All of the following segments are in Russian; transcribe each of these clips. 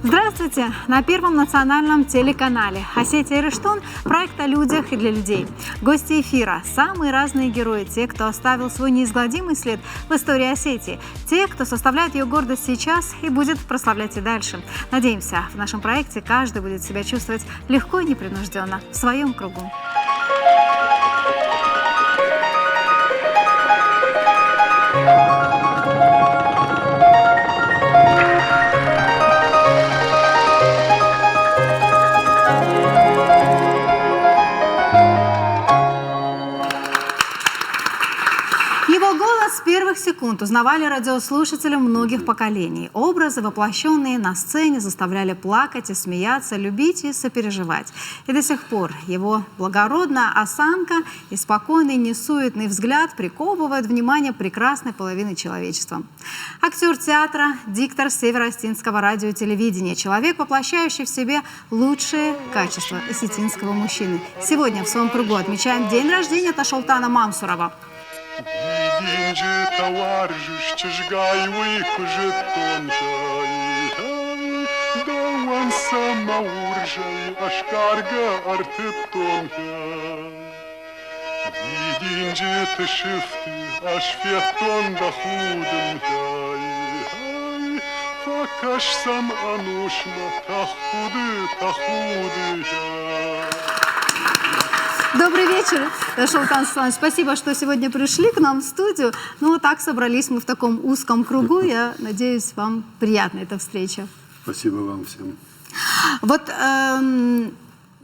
Здравствуйте! На Первом национальном телеканале «Осетия и Рыштун» проект о людях и для людей. Гости эфира – самые разные герои, те, кто оставил свой неизгладимый след в истории Осетии, те, кто составляет ее гордость сейчас и будет прославлять и дальше. Надеемся, в нашем проекте каждый будет себя чувствовать легко и непринужденно в своем кругу. Его голос с первых секунд узнавали радиослушатели многих поколений. Образы, воплощенные на сцене, заставляли плакать и смеяться, любить и сопереживать. И до сих пор его благородная осанка и спокойный, несуетный взгляд приковывают внимание прекрасной половины человечества. Актер театра, диктор северо-осетинского радио и телевидения, человек, воплощающий в себе лучшие качества осетинского мужчины. Сегодня в своем кругу отмечаем день рождения Ташолтана Мансурова. Gidince tavarjış çizgay uykucu tonjay Davan sama urjay aşkarga artıp tonjay Gidince teşifti aşfiyatton da hudum jay Fakaşsam anuşma tahudu jay. Добрый вечер, Ташолтан Светланович. Спасибо, что сегодня пришли к нам в студию. Ну, вот так собрались мы в таком узком кругу. Я надеюсь, вам приятна эта встреча. Спасибо вам всем. Вот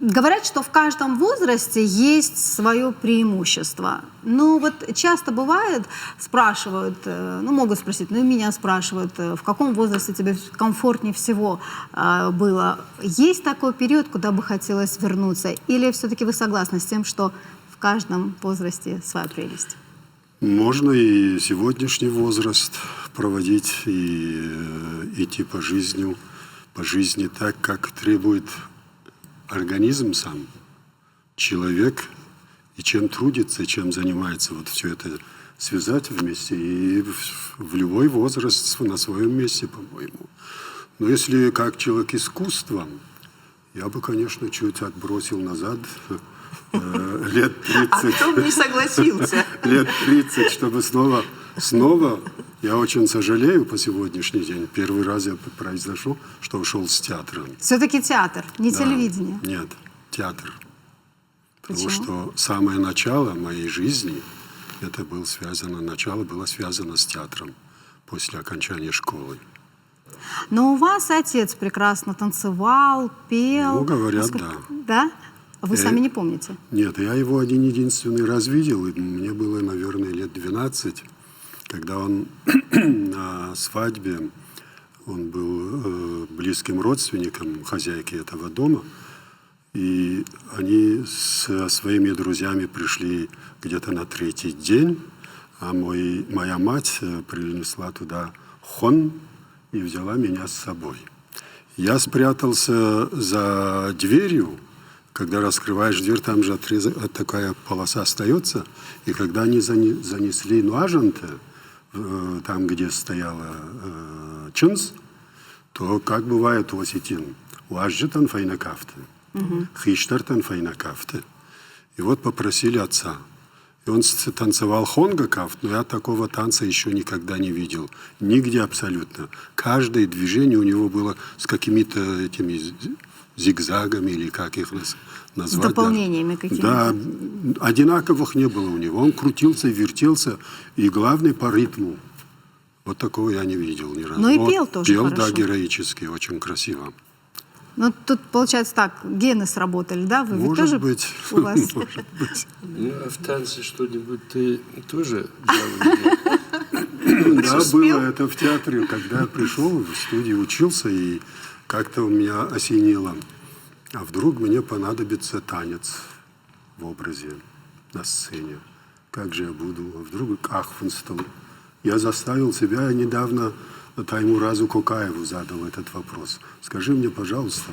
говорят, что в каждом возрасте есть свое преимущество. Ну, вот часто бывает, спрашивают, ну, могут спросить, ну, и меня спрашивают, в каком возрасте тебе комфортнее всего было. Есть такой период, куда бы хотелось вернуться? Или все-таки вы согласны с тем, что в каждом возрасте своя прелесть? Можно и сегодняшний возраст проводить, и идти по жизни так, как требует организм сам, человек, и чем трудится, чем занимается, вот все это связать вместе, и в любой возраст на своем месте, по-моему. Но если как человек искусства, я бы, конечно, чуть отбросил назад, лет 30. А кто бы не согласился? Лет 30, чтобы снова, я очень сожалею по сегодняшний день. Первый раз я произношу, что ушел с театра. Все-таки театр, не телевидение? Нет, театр. Почему? Потому что самое начало моей жизни, начало было связано с театром после окончания школы. Но у вас отец прекрасно танцевал, пел. Ну, говорят, да. Да? Вы сами не помните? Нет, я его один-единственный раз видел, и мне было, наверное, лет 12, когда он на свадьбе, он был близким родственником хозяйки этого дома, и они со своими друзьями пришли где-то на третий день, а моя мать принесла туда хон и взяла меня с собой. Я спрятался за дверью. Когда раскрываешь дверь, там же такая полоса остается. И когда они занесли нуажанте, там, где стояла чунс, то, как бывает у осетин, уажжитан файнакафте, хиштартан файнакафте. И вот попросили отца. И он танцевал хонга-кафт, но я такого танца еще никогда не видел. Нигде абсолютно. Каждое движение у него было с какими-то этими зигзагами, или как их назвать. С дополнениями какими-то. Да, одинаковых не было у него. Он крутился, вертелся, и главное по ритму. Вот такого я не видел ни разу. Ну и пел тоже пел, хорошо. да, героически, очень красиво. Ну, тут, получается, так, гены сработали, да? Вы Может тоже быть. у вас? Может быть. Ну, а в танце что-нибудь ты тоже взял? Да, было это в театре, когда я пришел в студию, учился, и как-то у меня осенило. А вдруг мне понадобится танец в образе на сцене? Как же я буду? А вдруг Ахванстал? Я заставил себя, я недавно Таймуразу Кокаеву задал этот вопрос. Скажи мне, пожалуйста,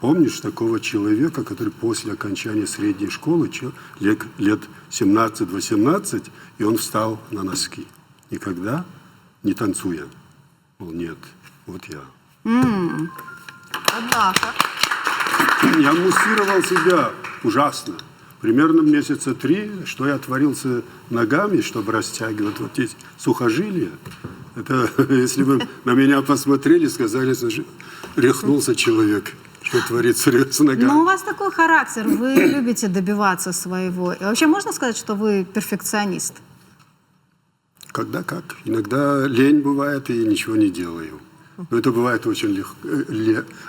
помнишь такого человека, который после окончания средней школы, лет 17-18, и он встал на носки? Никогда не танцуя? Мол, нет, вот я. Однако. Я муссировал себя ужасно. Примерно месяца 3, что я творился ногами, чтобы растягивать вот эти сухожилия. Это, если бы на меня посмотрели, сказали, что рехнулся человек, что творится с ногами. Но у вас такой характер, вы любите добиваться своего. И вообще можно сказать, что вы перфекционист? Когда как. Иногда лень бывает, и ничего не делаю. Но это бывает очень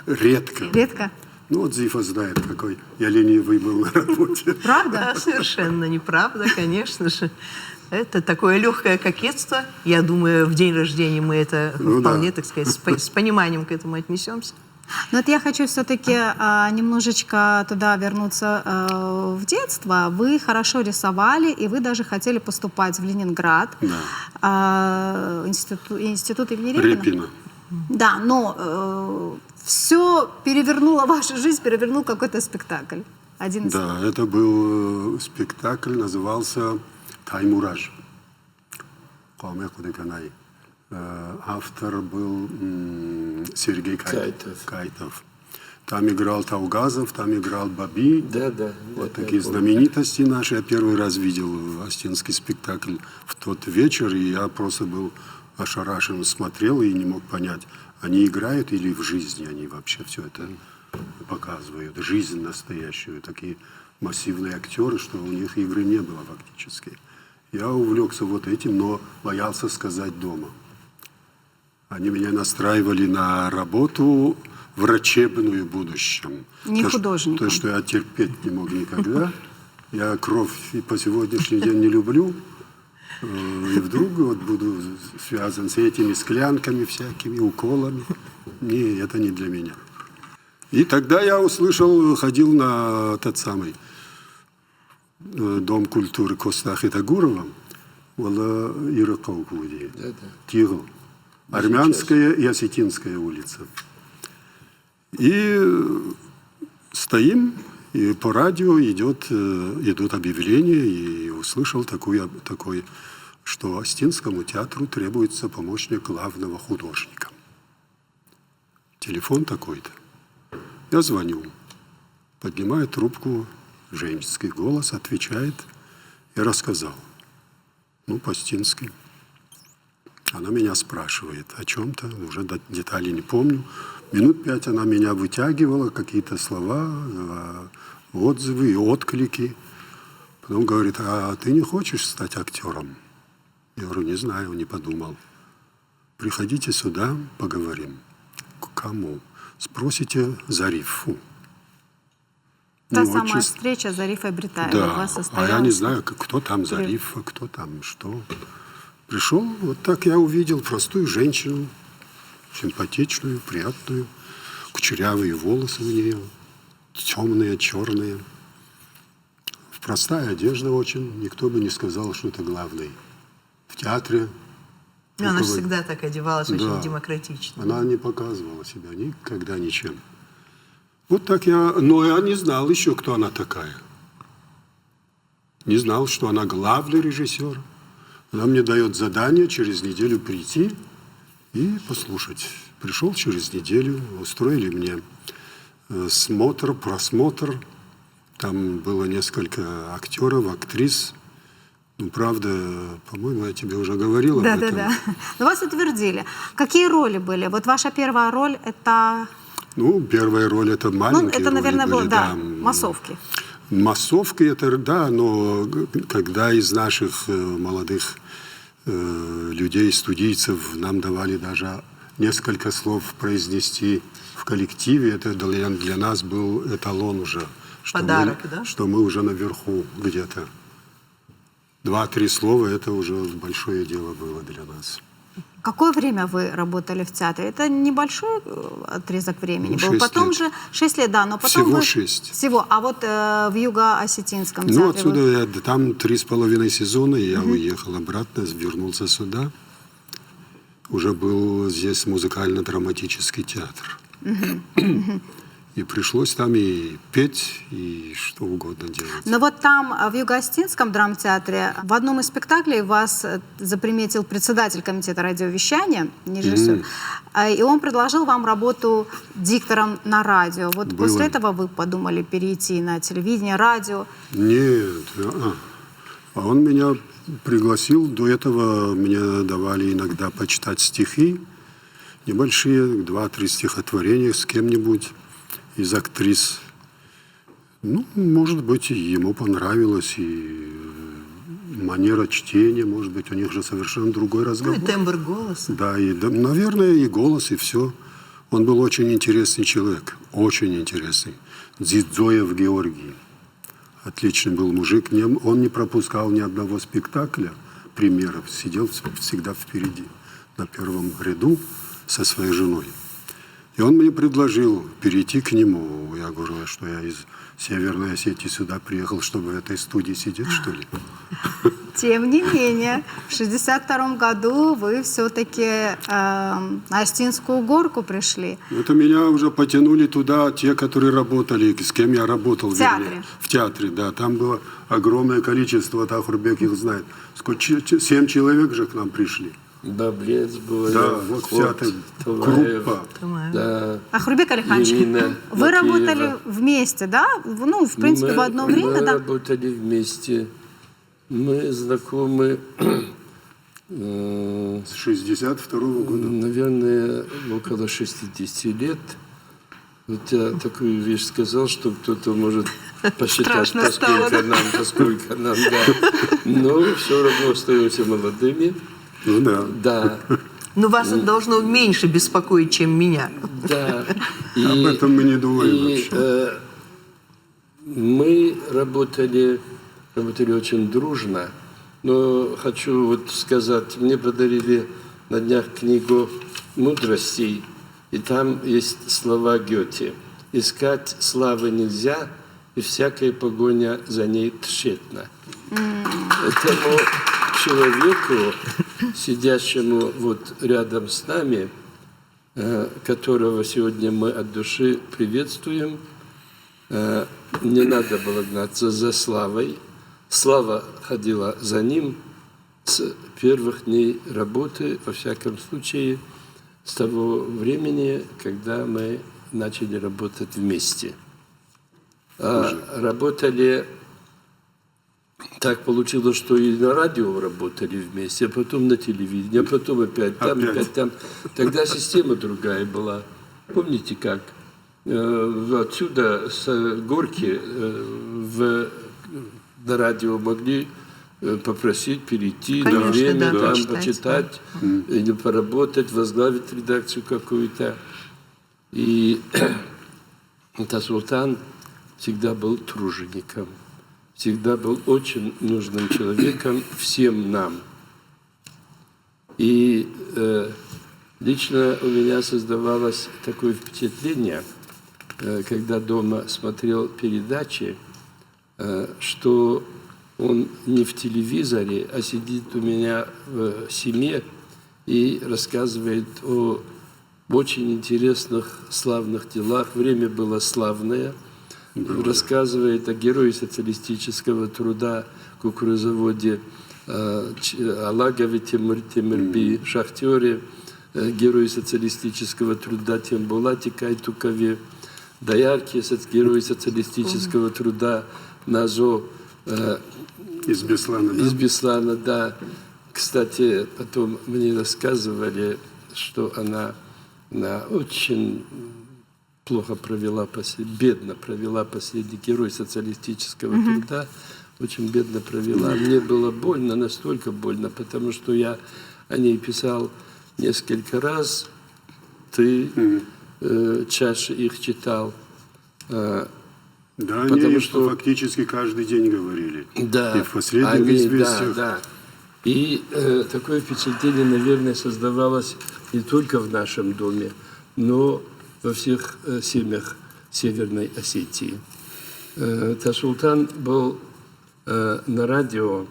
редко. Редко? Ну вот Зифа знает, какой я ленивый был на работе. Правда? Совершенно неправда, конечно же. Это такое легкое кокетство. Я думаю, в день рождения мы это Ну вполне, да. так сказать, с пониманием к этому отнесемся. Но вот я хочу все-таки немножечко туда вернуться в детство. Вы хорошо рисовали, и вы даже хотели поступать в Ленинград, институт имени Репина. Репина. Да, но все перевернуло вашу жизнь, перевернул какой-то спектакль. Один из них. Да, это был спектакль, назывался «Таймураж». Кауме Худеканай. Автор был Сергей Кайтов. Там играл Таугазов, там играл Баби. Да, да. Вот такие знаменитости наши. Я первый раз видел остинский спектакль в тот вечер, и я просто был ошарашен, смотрел и не мог понять, они играют или в жизни они вообще все это показывают. Жизнь настоящую. Такие массивные актеры, что у них игры не было фактически. Я увлекся вот этим, но боялся сказать дома. Они меня настраивали на работу врачебную в будущем. Не художником. То, что я терпеть не мог никогда. Я кровь и по сегодняшний день не люблю. И вдруг вот буду связан с этими склянками всякими, уколами. Не, это не для меня. И тогда я услышал, ходил на тот самый Дом культуры Костахи Тагурова, была Иракаукуди, Тигл, Армянская и Осетинская улица. И стоим, и по радио идут объявления, и услышал такое, что Остинскому театру требуется помощник главного художника. Телефон такой-то. Я звоню. Поднимает трубку, женский голос, отвечает. Я рассказал. Ну, по-остински. Она меня спрашивает о чем-то, уже деталей не помню. Минут 5 она меня вытягивала, какие-то слова, отзывы и отклики. Потом говорит, а ты не хочешь стать актером? Я говорю, не знаю, не подумал. Приходите сюда, поговорим. К кому? Спросите Зарифу. Та Ну, самая чисто. встреча Зарифа Бритаевой у Да, вас а состоялась. я не знаю, кто там Зарифа, кто там что. Пришел, вот так я увидел простую женщину, симпатичную, приятную, кучерявые волосы у нее, темные, черные. Простая одежда очень, никто бы не сказал, что это главный. В театре. Но она же около- всегда так одевалась, очень Да. демократично. Она не показывала себя никогда ничем. Вот так но я не знал еще, кто она такая. Не знал, что она главный режиссер. Она мне дает задание через неделю прийти и послушать. Пришел через неделю, устроили мне просмотр. Там было несколько актеров, актрис. Ну, правда, по-моему, я тебе уже говорил об этом. Да. Но вас утвердили. Какие роли были? Вот ваша первая роль это... Ну, первая роль это маленькие это, роли наверное, были, было, да, массовки. Массовки это, да, но когда из наших молодых людей, студийцев, нам давали даже несколько слов произнести в коллективе, это для нас был эталон уже. Что Подарок, мы, да? Что мы уже наверху где-то. 2-3 слова, это уже большое дело было для нас. Какое время вы работали в театре? Это небольшой отрезок времени был. 6 Потом лет. же 6 лет, да, но потом Всего вы... 6. Всего. А вот в Юго-Осетинском театре... Ну, отсюда вы- там 3,5 сезона, и я уехал обратно, вернулся сюда. Уже был здесь музыкально-драматический театр. И пришлось там и петь, и что угодно делать. Но вот там, в Юго-Остинском драмтеатре, в одном из спектаклей вас заприметил председатель комитета радиовещания, режиссер, и он предложил вам работу диктором на радио. Вот Было. после этого вы подумали перейти на телевидение, радио? Нет. А он меня пригласил. До этого мне давали иногда почитать стихи. Небольшие, 2-3 стихотворения с кем-нибудь из актрис. Ну, может быть, и ему понравилось, и манера чтения, может быть, у них же совершенно другой Ну, разговор. и тембр голоса. Да, и, наверное, и голос, и все. Он был очень интересный человек, очень интересный. Дзидзоев Георгий. Отличный был мужик. Он не пропускал ни одного спектакля, премьеров. Сидел всегда впереди, на первом ряду со своей женой. И он мне предложил перейти к нему. Я говорю, что я из Северной Осетии сюда приехал, чтобы в этой студии сидеть, что ли? Тем не менее, в 1962 году вы все-таки на Остинскую горку пришли. Это меня уже потянули туда те, которые работали, с кем я работал. В театре? Вернее. В театре, да. Там было огромное количество, Тахурбек их знает. 7 человек же к нам пришли. Баблец был. Да, вот вся эта группа. Да. Ахрубек Алиханович, Ирина вы Макеева. работали вместе, да? Ну, в принципе, в одно время, мы да? работали вместе. Мы знакомы, С 62-го года. наверное, около 60 лет. Вот я такую вещь сказал, что кто-то может посчитать, Страшно стало, поскольку нам, да. Но все равно остаемся молодыми. Ну да. Да, Но вас это должно меньше беспокоить, чем меня. да. Об этом мы не думаем и, вообще. мы работали очень дружно. Но хочу вот сказать, мне подарили на днях книгу «Мудростей», и там есть слова Гёте. «Искать славы нельзя, и всякая погоня за ней тщетна». Этому человеку, сидящему вот рядом с нами, которого сегодня мы от души приветствуем, не надо было гнаться за славой. Слава ходила за ним с первых дней работы, во всяком случае, с того времени, когда мы начали работать вместе. Работали, так получилось, что и на радио работали вместе, а потом на телевидении, а потом опять там, опять там. Тогда система другая была. Помните как? Отсюда, с горки, на радио могли попросить перейти на Конечно, время, да, там, почитать, почитать, или поработать, возглавить редакцию какую-то. И Тасултан всегда был тружеником, всегда был очень нужным человеком всем нам. И лично у меня создавалось такое впечатление, когда дома смотрел передачи, что он не в телевизоре, а сидит у меня в семье и рассказывает о очень интересных, славных делах. Время было славное. Рассказывает о герое социалистического труда, кукурузоводе Алагове Темирби, шахтере, герое социалистического труда Тембулате Кайтукове, доярке, герое социалистического труда Назо Из Беслана, да? из Беслана, да. Кстати, потом мне рассказывали, что она очень плохо провела, бедно провела последний герой социалистического труда, очень бедно провела. Мне было больно, настолько больно, потому что я о ней писал несколько раз, ты чаще их читал. Да, Потому они что- фактически каждый день говорили. Да, И в последних они, известиях. да. И такое впечатление, наверное, создавалось не только в нашем доме, но во всех семьях Северной Осетии. Тасултан был на радио,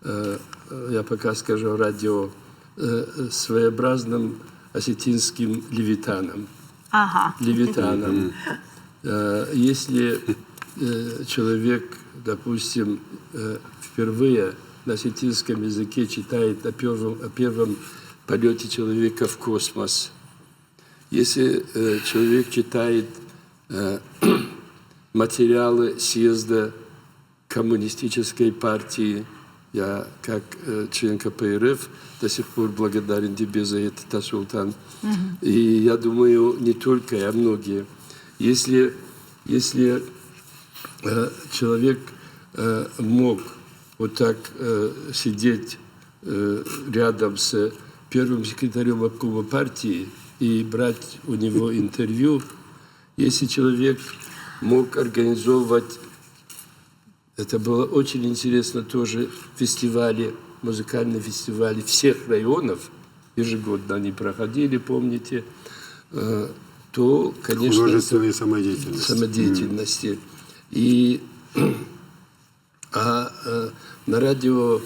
я пока скажу радио, своеобразным осетинским левитаном. Ага. Левитаном. Если человек, допустим, впервые на осетинском языке читает о первом полете человека в космос, если человек читает материалы съезда коммунистической партии, я как член КПРФ до сих пор благодарен тебе за это, Тасултан. И я думаю, не только, а многие. Если человек мог вот так сидеть рядом с первым секретарем обкома партии и брать у него интервью, если человек мог организовывать, это было очень интересно тоже, фестивали, музыкальные фестивали всех районов, ежегодно они проходили, помните, то, конечно... Художественной самодеятельности. И на радио,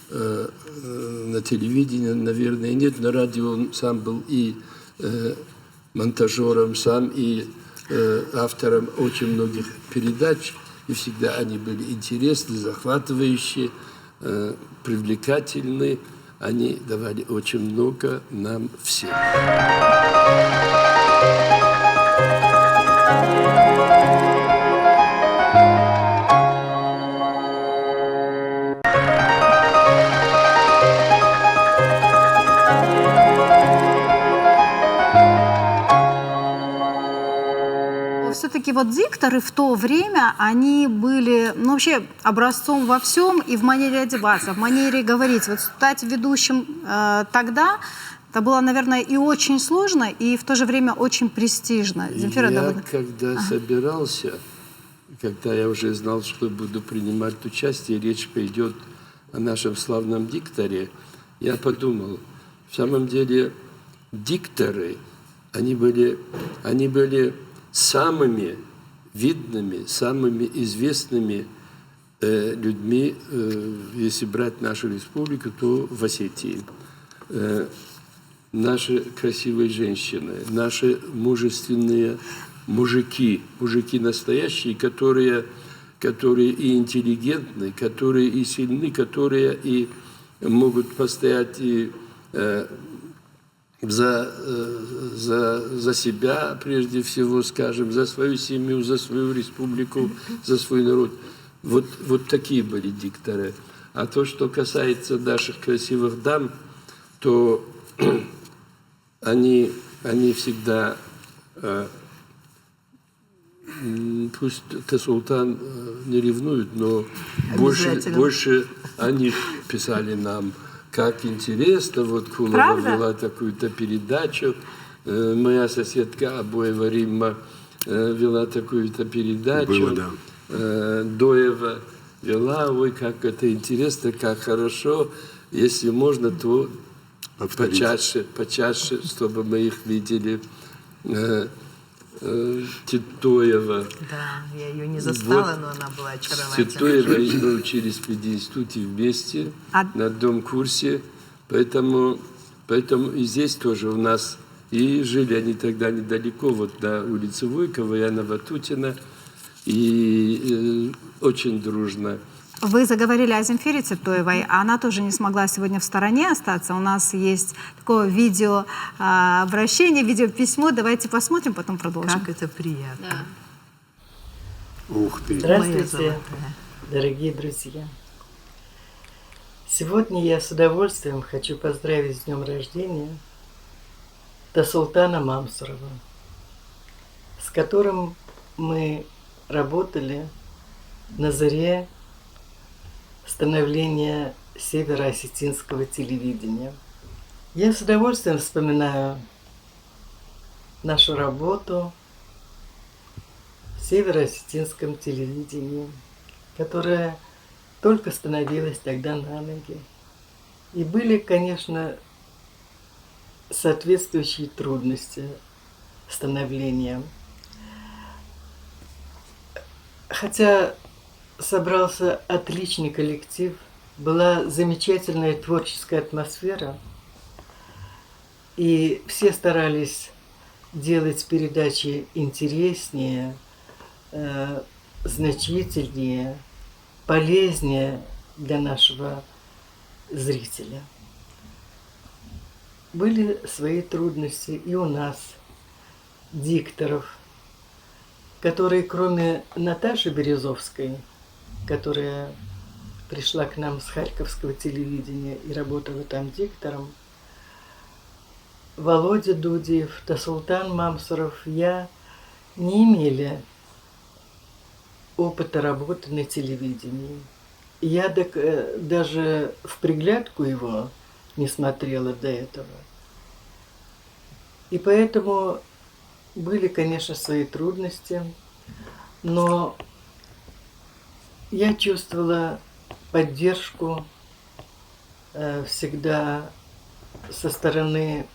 на телевидении, наверное, нет. На радио он сам был и монтажером, сам и автором очень многих передач. И всегда они были интересны, захватывающие, привлекательны. Они давали очень много нам всем. Все-таки вот дикторы в то время, они были, ну, вообще образцом во всем, и в манере одеваться, в манере говорить. Вот стать ведущим тогда, это было, наверное, и очень сложно, и в то же время очень престижно. Земфира Я, когда собирался, когда я уже знал, что буду принимать участие, речь пойдет о нашем славном дикторе, я подумал, в самом деле дикторы, они были самыми видными, самыми известными людьми, если брать нашу республику, то в Осетии. Наши красивые женщины, наши мужественные мужики настоящие, которые и интеллигентны, которые и сильны, которые и могут постоять и за себя, прежде всего, скажем, за свою семью, за свою республику, за свой народ. Вот такие были дикторы. А то, что касается наших красивых дам, то они всегда, пусть Тасултан не ревнует, но больше они писали нам, как интересно, вот Кулова вела такую-то передачу, моя соседка Абоева Римма вела такую-то передачу, Доева вела, ой, как это интересно, как хорошо, если можно, то почаще, чтобы мы их видели. Титоева. Да, я ее не застала, но она была очаровательной. Титоева мы учились в пединституте вместе, на одном курсе, поэтому и здесь тоже у нас, и жили они тогда недалеко, вот на улице Вуйкова, Яна Ватутина, и очень дружно. Вы заговорили о Земфире Цветоевой, а она тоже не смогла сегодня в стороне остаться. У нас есть такое видеообращение, видеописьмо. Давайте посмотрим, потом продолжим. Как это приятно. Да. Ух ты. Здравствуйте, дорогие друзья. Сегодня я с удовольствием хочу поздравить с днем рождения Тасултана Мамсурова, с которым мы работали на заре становления североосетинского телевидения. Я с удовольствием вспоминаю нашу работу в североосетинском телевидении, которая только становилась тогда на ноги. И были, конечно, соответствующие трудности становления. Хотя собрался отличный коллектив, была замечательная творческая атмосфера, и все старались делать передачи интереснее, значительнее, полезнее для нашего зрителя. Были свои трудности и у нас, дикторов, которые кроме Наташи Березовской, которая пришла к нам с Харьковского телевидения и работала там диктором, Володя Дудиев, Тасултан Мамсуров, я не имели опыта работы на телевидении. Я даже в приглядку его не смотрела до этого. И поэтому были, конечно, свои трудности, но я чувствовала поддержку всегда со стороны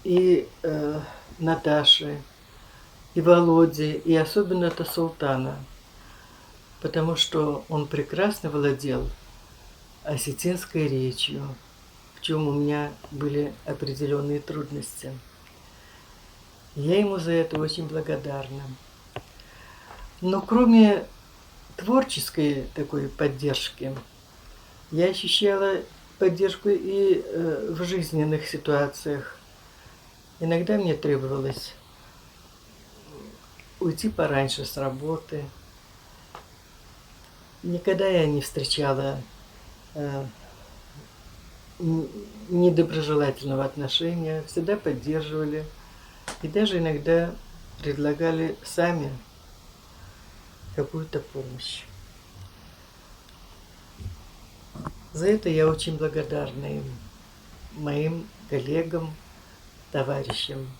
и Наташи, и Володи, и особенно Тасултана, потому что он прекрасно владел осетинской речью, в чем у меня были определенные трудности. Я ему за это очень благодарна. Но кроме творческой такой поддержки, я ощущала поддержку и в жизненных ситуациях. Иногда мне требовалось уйти пораньше с работы. Никогда я не встречала недоброжелательного отношения, всегда поддерживали и даже иногда предлагали сами какую-то помощь. За это я очень благодарна им, моим коллегам, товарищам.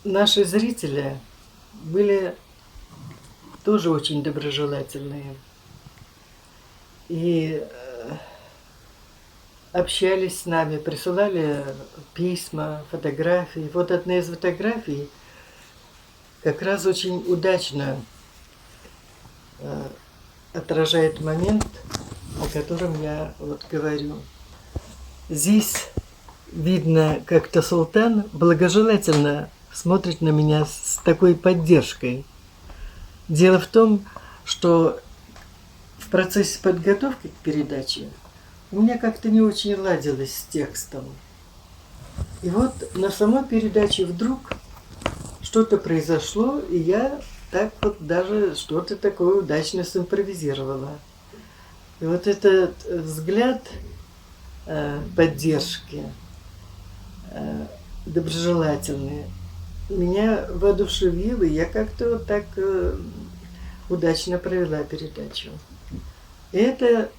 Наши зрители были тоже очень доброжелательные и общались с нами, присылали письма, фотографии. Вот одна из фотографий как раз очень удачно отражает момент, о котором я вот говорю. Здесь видно, как Тасултан благожелательно смотрит на меня с такой поддержкой. Дело в том, что в процессе подготовки к передаче у меня как-то не очень ладилось с текстом. И вот на самой передаче вдруг что-то произошло, и я так вот даже что-то такое удачно симпровизировала. И вот этот взгляд поддержки, доброжелательный, меня воодушевил, и я как-то вот так удачно провела передачу. И это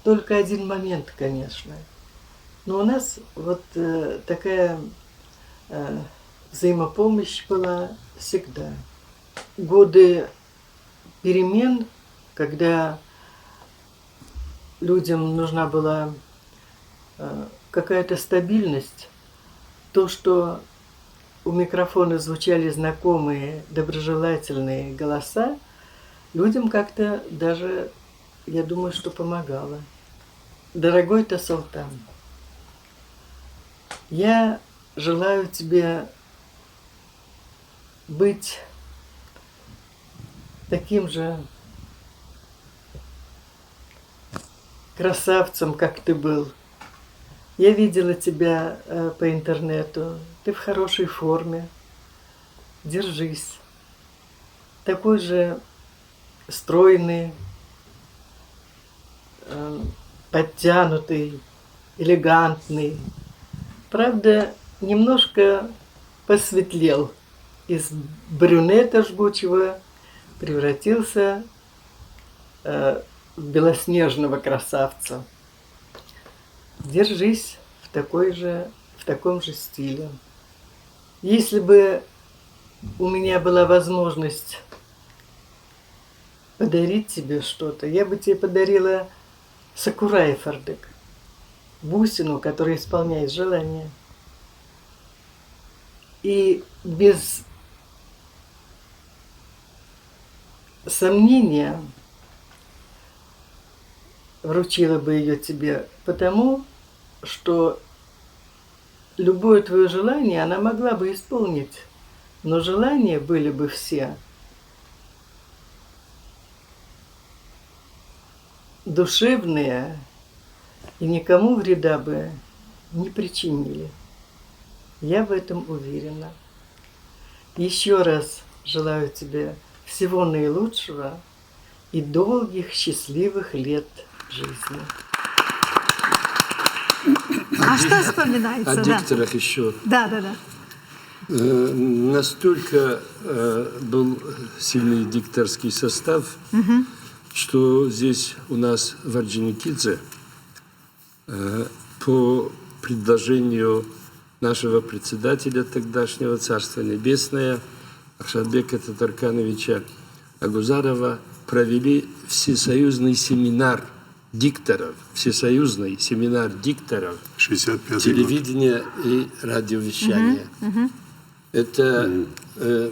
только один момент, конечно. Но у нас вот такая взаимопомощь была всегда. Годы перемен, когда людям нужна была какая-то стабильность, то, что у микрофона звучали знакомые, доброжелательные голоса, людям как-то даже, я думаю, что помогало. Дорогой Тасултан, я желаю тебе быть таким же красавцем, как ты был. Я видела тебя по интернету. Ты в хорошей форме. Держись. Такой же стройный, подтянутый, элегантный. Правда, немножко посветлел. Из брюнета жгучего превратился в белоснежного красавца. Держись в таком же стиле. Если бы у меня была возможность подарить тебе что-то, я бы тебе подарила сакурай фардык, бусину, которая исполняет желание. И без сомнения вручила бы ее тебе, потому что любое твое желание она могла бы исполнить, но желания были бы все душевные и никому вреда бы не причинили. Я в этом уверена. Еще раз желаю тебе всего наилучшего и долгих счастливых лет жизни. А что вспоминается? О Да. дикторах еще. Да, да, да. Настолько был сильный дикторский состав, что здесь у нас в Орджоникидзе по предложению нашего председателя тогдашнего Царства Небесное Ахшатбека Татаркановича Агузарова провели всесоюзный семинар дикторов, всесоюзный семинар дикторов 65-й год. телевидения и радиовещания. Это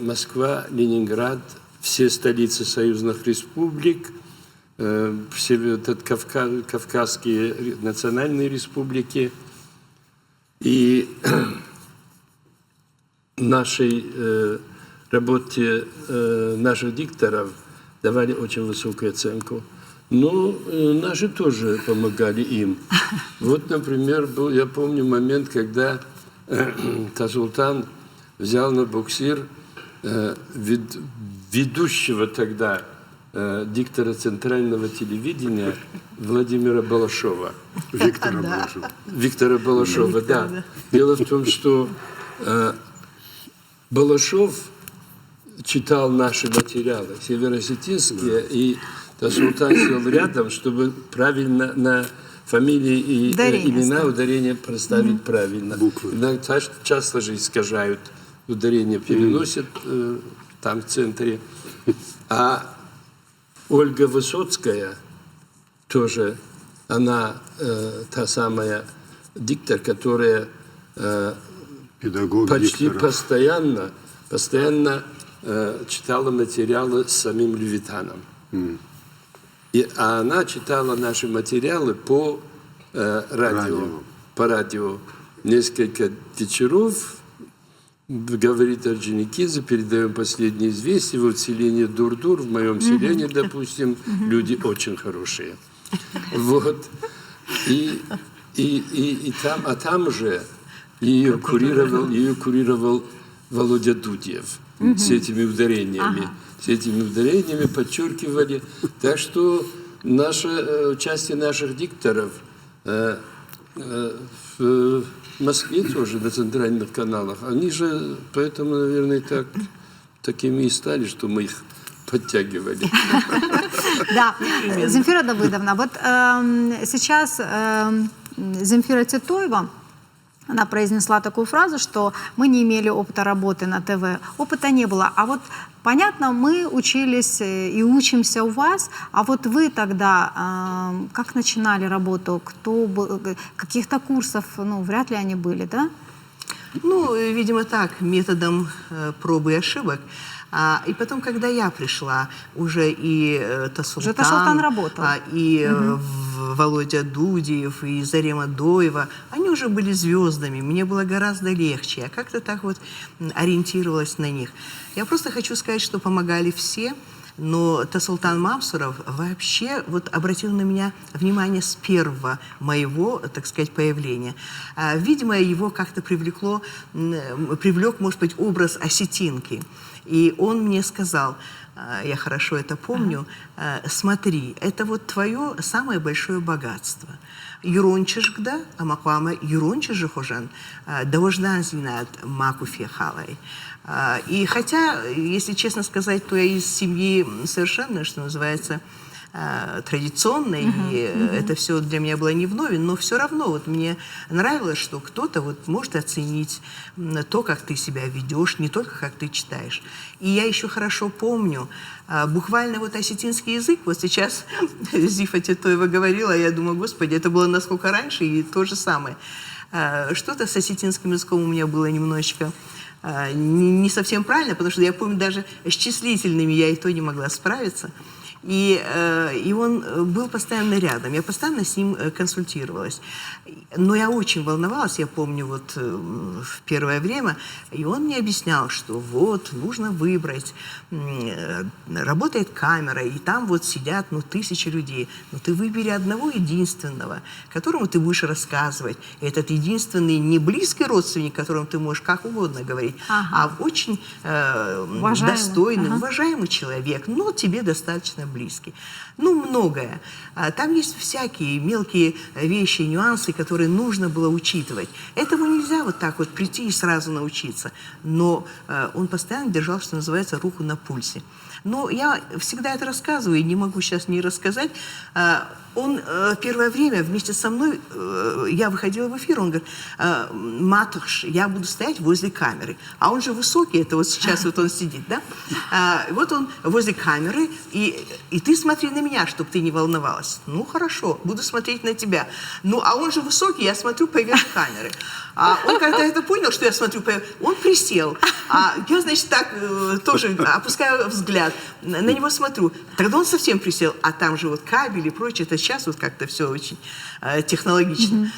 Москва, Ленинград, все столицы союзных республик, все Кавказские национальные республики. И нашей работе наших дикторов давали очень высокую оценку. Но наши тоже помогали им. Вот, например, я помню момент, когда Тасултан взял на буксир ведущего тогда диктора центрального телевидения Владимира Балашова. Виктора Балашова. Виктора Балашова, да. Дело в том, что Балашов читал наши материалы североосетинские, и Тасултан сел рядом, чтобы правильно на фамилии и имена ударение проставить правильно. Буквы. Иногда часто же искажают ударение, переносят там в центре. А Ольга Высоцкая тоже, она та самая диктор, которая Педагог почти дикторов. постоянно читала материалы с самим Левитаном. А она читала наши материалы по радио. По радио. Несколько вечеров, говорит Орджоникидзе, передаем последние известия. Вот селение Дурдур, в моем селении, допустим, люди очень хорошие. Вот. И там же ее курировал Володя Дудьев с этими ударениями. С этими ударениями подчеркивали. Так что участие наших дикторов в Москве тоже на центральных каналах, они же поэтому, наверное, такими и стали, что мы их подтягивали. Да, Земфира Давыдовна, вот сейчас Земфира Титоева, она произнесла такую фразу, что мы не имели опыта работы на ТВ. Опыта не было. А вот, понятно, мы учились и учимся у вас, а вот вы тогда как начинали работу? Каких-то курсов, вряд ли они были, да? Ну, видимо, так, методом пробы и ошибок. И потом, когда я пришла, уже и Тасултан работал. И Володя Дудиев, и Зарема Доева, они уже были звездами, мне было гораздо легче. Я как-то так вот ориентировалась на них. Я просто хочу сказать, что помогали все, но Тасултан Мамсуров вообще вот обратил на меня внимание с первого моего, так сказать, появления. Видимо, его как-то привлек, может быть, образ осетинки. И он мне сказал, я хорошо это помню, смотри, это вот твое самое большое богатство. Юрончишгда, амаквама юрончишихожан, довождан зинат макуфе халай. И хотя, если честно сказать, то я из семьи совершенно, что называется, традиционной, и это все для меня было не вновь, но все равно вот мне нравилось, что кто-то вот может оценить то, как ты себя ведешь, не только как ты читаешь. И я еще хорошо помню, буквально вот осетинский язык, вот сейчас Зифа Титоева говорила, я думаю, господи, это было насколько раньше, и то же самое. Что-то с осетинским языком у меня было немножечко не совсем правильно, потому что я помню, даже с числительными я и то не могла справиться. И он был постоянно рядом, я постоянно с ним консультировалась. Но я очень волновалась, я помню, вот в первое время, и он мне объяснял, что вот, нужно выбрать, работает камера, и там вот сидят, 1000 людей, но ты выбери одного единственного, которому ты будешь рассказывать. И этот единственный не близкий родственник, которому ты можешь как угодно говорить, а очень достойный, уважаемый человек, но тебе достаточно близкий. Многое. Там есть всякие мелкие вещи, нюансы, которые нужно было учитывать. Этому нельзя вот так вот прийти и сразу научиться. Но он постоянно держал, что называется, руку на пульсе. Но я всегда это рассказываю, и не могу сейчас не рассказать. Он первое время вместе со мной, я выходила в эфир, он говорит: Матуш, я буду стоять возле камеры. А он же высокий, это вот сейчас вот он сидит, да? Вот он возле камеры, и ты смотри на меня, чтобы ты не волновалась. Хорошо, буду смотреть на тебя. А он же высокий, я смотрю поверх камеры. А он, когда это понял, что я смотрю поверх, он присел. Я, значит, так тоже опускаю взгляд, на него смотрю. Тогда он совсем присел, а там же вот кабель и прочее, это сейчас вот как-то все очень технологично.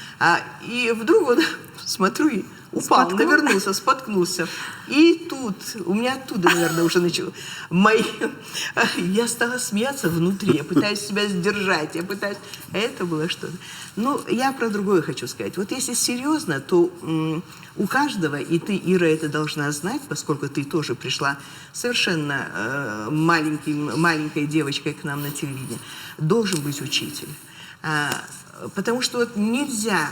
И вдруг он, смотрю, и упал, навернулся, споткнулся. И тут, у меня оттуда, наверное, уже начало. Я стала смеяться внутри, я пытаюсь себя сдержать, это было что-то. Я про другое хочу сказать. Вот если серьезно, то у каждого, и ты, Ира, это должна знать, поскольку ты тоже пришла совершенно маленькой девочкой к нам на телевидение, должен быть учитель. Потому что вот нельзя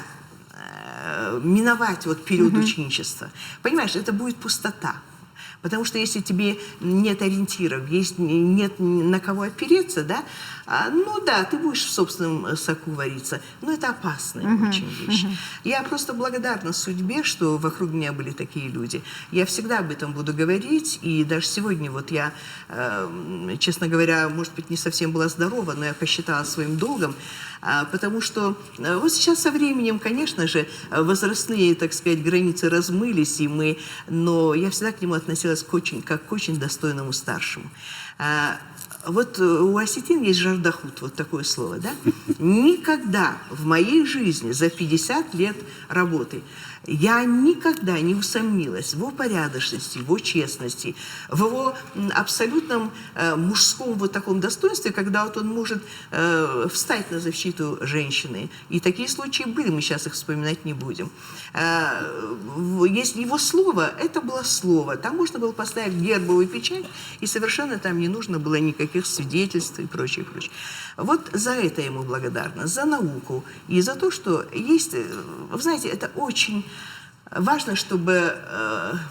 миновать вот период ученичества. Понимаешь, это будет пустота. Потому что если тебе нет ориентиров, нет на кого опереться, да, ты будешь в собственном соку вариться. Но это опасная очень вещь. Я просто благодарна судьбе, что вокруг меня были такие люди. Я всегда об этом буду говорить, и даже сегодня вот я, честно говоря, может быть, не совсем была здорова, но я посчитала своим долгом, потому что вот сейчас со временем, конечно же, возрастные, так сказать, границы размылись, но я всегда к нему относилась как к очень достойному старшему. Вот у осетин есть жардахут, вот такое слово, да? Никогда в моей жизни за 50 лет работы я никогда не усомнилась в его порядочности, в его честности, в его абсолютном мужском вот таком достоинстве, когда вот он может встать на защиту женщины. И такие случаи были, мы сейчас их вспоминать не будем. Если его слово, это было слово, там можно было поставить гербовую печать, и совершенно там не нужно было никаких свидетельств и прочее, прочее. Вот за это ему благодарна, за науку и за то, что есть, вы знаете, это очень важно, чтобы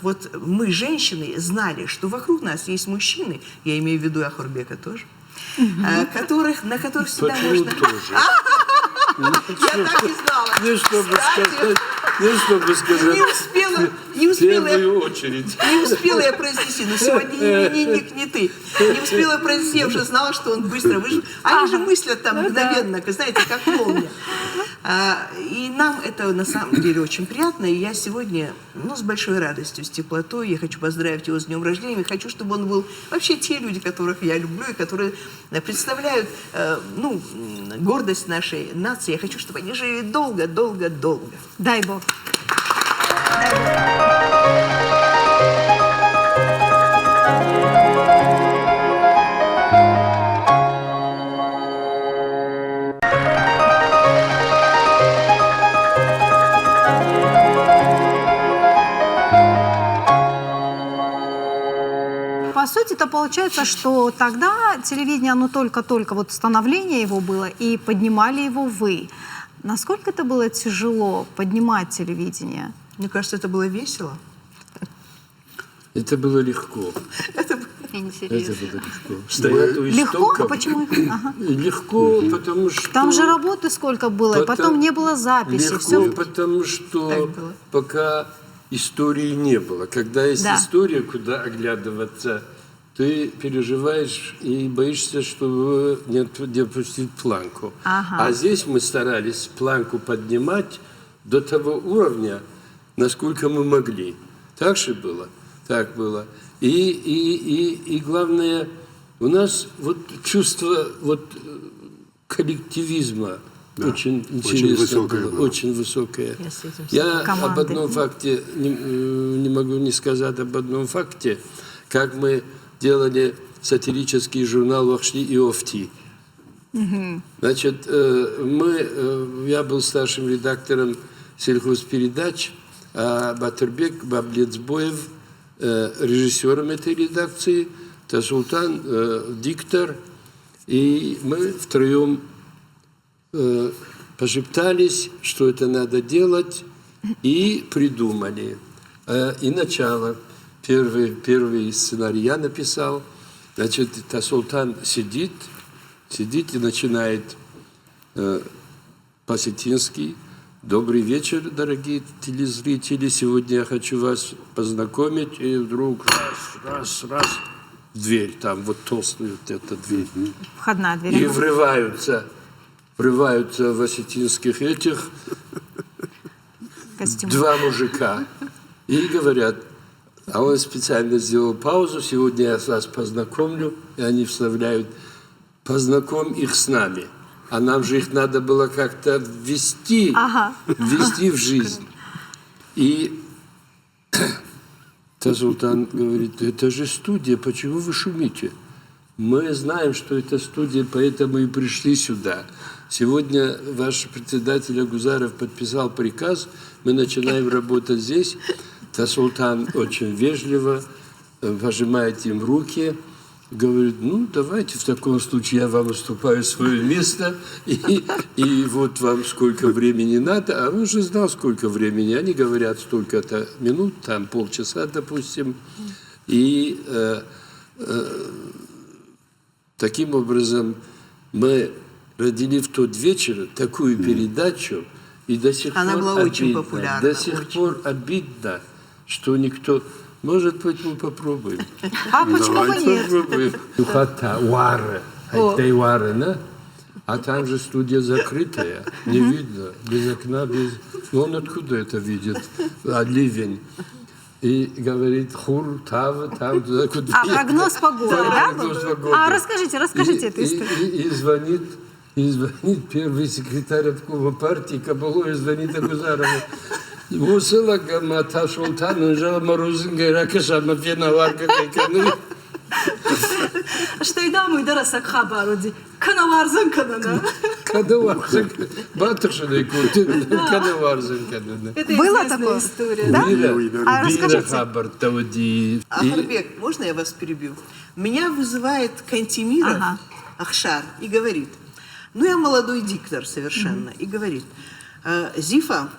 вот мы, женщины, знали, что вокруг нас есть мужчины, я имею в виду Ахурбека тоже, на которых всегда можно... Я так и знала. Чтобы сказать, не успела в первую очередь. Не успела я произнести, но сегодня именинник не ты. Не успела произнести, я уже знала, что он быстро выжил. Они же мыслят там мгновенно, знаете, как молния. И нам это на самом деле очень приятно. И я сегодня, с большой радостью, с теплотой, я хочу поздравить его с днем рождения. Хочу, чтобы он был вообще те люди, которых я люблю, и которые представляют, гордость нашей нации. Я хочу, чтобы они жили долго, долго, долго. Дай Бог. По сути, это получается, что тогда телевидение, оно только-только вот становление его было, и поднимали его вы. Насколько это было тяжело поднимать телевидение? Мне кажется, это было весело. Это было легко. Это было легко. Стоят у легко? истоков. А почему? Ага. Легко, потому что... Там же работы сколько было, и потом не было записи. Легко, Все... потому что пока истории не было. Когда есть история, куда оглядываться, ты переживаешь и боишься, что не опустить планку. А здесь мы старались планку поднимать до того уровня, насколько мы могли. Так же было? Так было. И главное, У нас вот чувство вот коллективизма очень интересно высокое было, было. очень высокое. Я с этим Я об Команды. одном факте не могу не сказать об одном факте, как мы делали сатирический журнал «Вахшли и Офти». Значит, я был старшим редактором сельхозпередач, а Батырбек Баблецбоев режиссером этой редакции, Тасултан диктор, и мы втроем пошептались, что это надо делать, и придумали. И начало. Первый сценарий я написал. Значит, Тасултан сидит и начинает по-осетински: «Добрый вечер, дорогие телезрители, сегодня я хочу вас познакомить». И вдруг раз, в дверь, там вот толстую вот эта дверь. Входная дверь. И врываются в осетинских этих Костюм. два мужика. И говорят, а он специально сделал паузу: сегодня я вас познакомлю. И они вставляют: познакомь их с нами. А нам же их надо было как-то ввести в жизнь. И Тасултан говорит: это же студия, почему вы шумите? Мы знаем, что это студия, поэтому и пришли сюда. Сегодня ваш председатель Агузаров подписал приказ, мы начинаем работать здесь. Тасултан очень вежливо пожимает им руки, говорит: ну, давайте в таком случае я вам уступаю свое место, и вот вам сколько времени надо. А он же знал, сколько времени. Они говорят, столько-то минут, там полчаса, допустим. И таким образом мы родили в тот вечер такую передачу, и до сих Она пор была очень обидно, популярна, до сих очень. пор обидно, что никто... Может быть, мы попробуем. А почему бы нет? Попробуем. Тухата, Уары, Айтей Уары, да? А там же студия закрытая, не видно, без окна, без... Ну, он откуда это видит? А ливень. И говорит: хур, там, туда, куда... А, прогноз погоды, да? Прогноз погоды. А, расскажите эту историю. И звонит первый секретарь обкома партии Кабулов, звонит Агузарову. Вусыла гамата шултан, уже морозинга, ракешама, пена, варка, кайканы. Штайдамы дарасак хабаруди. Канаварзан канана. Кадаварзин, батышиной курты, кадаварзин, кадаварзин. Это Было известная такое? история. Да? А Бира расскажите. Хабар Тавди. Ахарбек, можно я вас перебью? Меня вызывает Кантемиров, Ага. Ахшар, и говорит, ну я молодой диктор совершенно, и говорит: Зифа,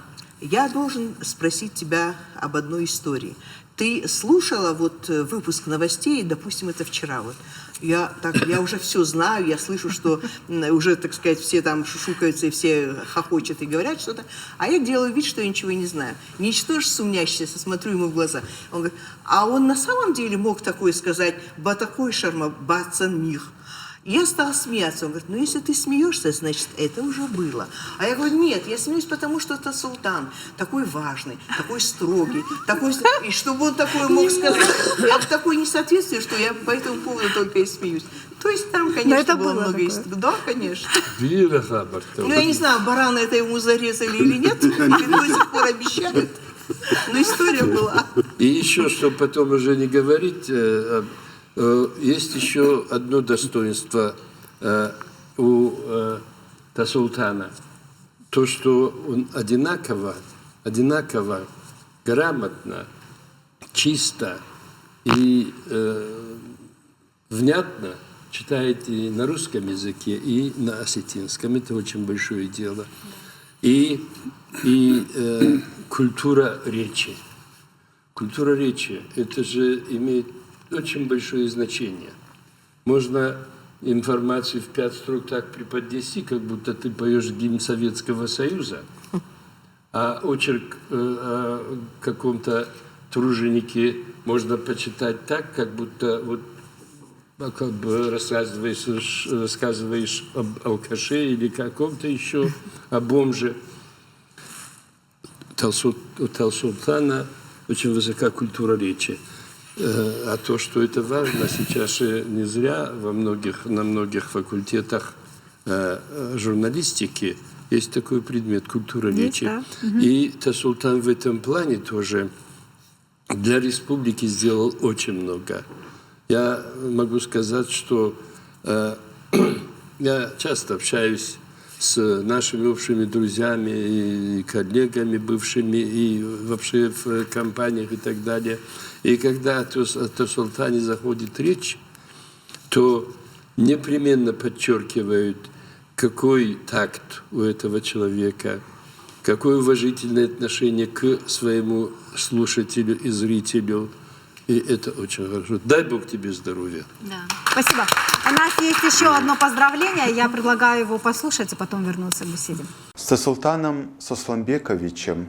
я должен спросить тебя об одной истории. Ты слушала вот выпуск новостей, допустим, это вчера вот. Я уже все знаю, я слышу, что уже, так сказать, все там шушукаются и все хохочут и говорят что-то, а я делаю вид, что я ничего не знаю. Ничтоже сумнящийся, смотрю ему в глаза. Он говорит: а он на самом деле мог такое сказать: «Ба такой шарма, бацан мих». И я стала смеяться. Он говорит: ну, если ты смеешься, значит, это уже было. А я говорю: нет, я смеюсь, потому что это султан. Такой важный, такой строгий, такой... И чтобы он такое мог сказать, я в такое несоответствие, что я по этому поводу только и смеюсь. То есть там, конечно, это было было много такое. историй. Да, конечно. Бира Хабар Ну, я не знаю, барана это ему зарезали или нет, или до сих пор обещают. Но история была. И еще, чтобы потом уже не говорить, есть еще одно достоинство у Тасултана. То, что он одинаково, грамотно, чисто и внятно читает и на русском языке, и на осетинском. Это очень большое дело. И культура речи. Культура речи, это же имеет очень большое значение. Можно информацию в 5 строк так преподнести, как будто ты поешь гимн Советского Союза, а очерк о каком-то труженике можно почитать так, как будто вот как бы рассказываешь об алкаше или каком-то еще, о бомже. У Тасултана очень высока культура речи. А то, что это важно, сейчас же не зря на многих факультетах журналистики есть такой предмет «Культура речи». да. И Тасултан в этом плане тоже для республики сделал очень много. Я могу сказать, что я часто общаюсь с нашими общими друзьями и коллегами бывшими, и вообще в компаниях и так далее. И когда о Тасултане заходит речь, то непременно подчеркивают, какой такт у этого человека, какое уважительное отношение к своему слушателю и зрителю. И это очень хорошо. Дай Бог тебе здоровья. Да. Спасибо. У нас есть еще одно поздравление. Я предлагаю его послушать, а потом вернуться к беседе. С Тасултаном Сосланбековичем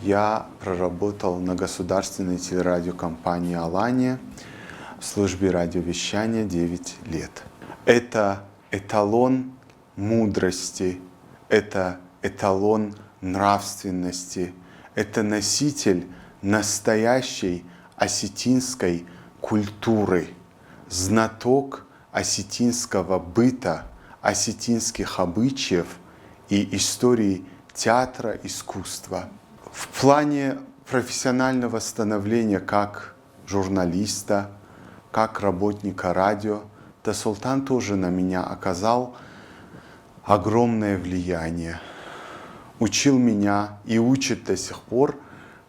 я проработал на государственной телерадиокомпании «Алания» в службе радиовещания 9 лет. Это эталон мудрости, это эталон нравственности, это носитель настоящей осетинской культуры, знаток осетинского быта, осетинских обычаев и истории театра, искусства. В плане профессионального становления как журналиста, как работника радио, Тасултан тоже на меня оказал огромное влияние. Учил меня и учит до сих пор,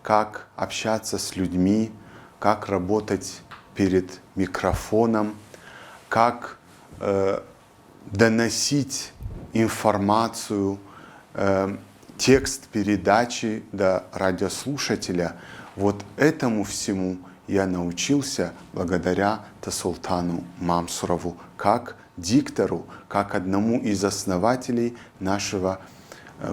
как общаться с людьми, как работать перед микрофоном, как доносить информацию, текст передачи до радиослушателя. Вот этому всему я научился благодаря Тасултану Мамсурову, как диктору, как одному из основателей нашего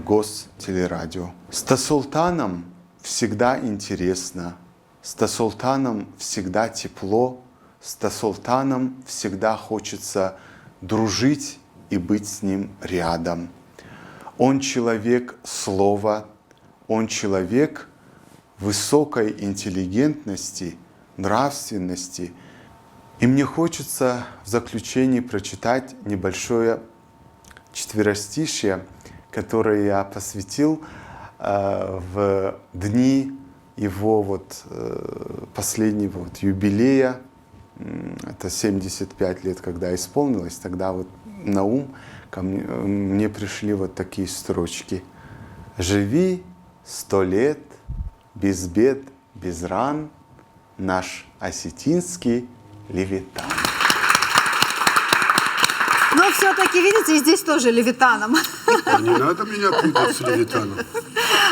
гостелерадио. С Тасултаном всегда интересно, с Тасултаном всегда тепло, с Тасултаном всегда хочется дружить и быть с ним рядом. Он человек слова, он человек высокой интеллигентности, нравственности. И мне хочется в заключении прочитать небольшое четверостишье, которое я посвятил в дни его последнего юбилея. Это 75 лет, когда исполнилось. Тогда на ум мне пришли такие строчки. «Живи 100 лет, без бед, без ран, наш осетинский Левитан». Но все-таки, видите, и здесь тоже Левитаном. А не надо меня путать с Левитаном.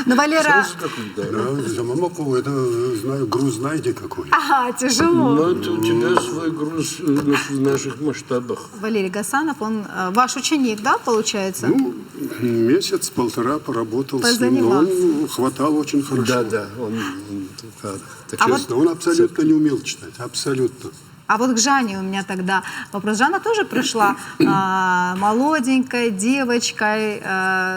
Ну, Валера... Да, Замамокову, это, знаю, груз знаете какой. Ага, тяжело. Но это у тебя свой груз в наших масштабах. Валерий Гасанов, он ваш ученик, да, получается? Ну, месяц-полтора поработал с ним, но он хватал очень хорошо. Да, он Честно, он абсолютно не умел читать, абсолютно. А вот к Жанне у меня тогда вопрос. Жанна тоже пришла молоденькой, девочкой.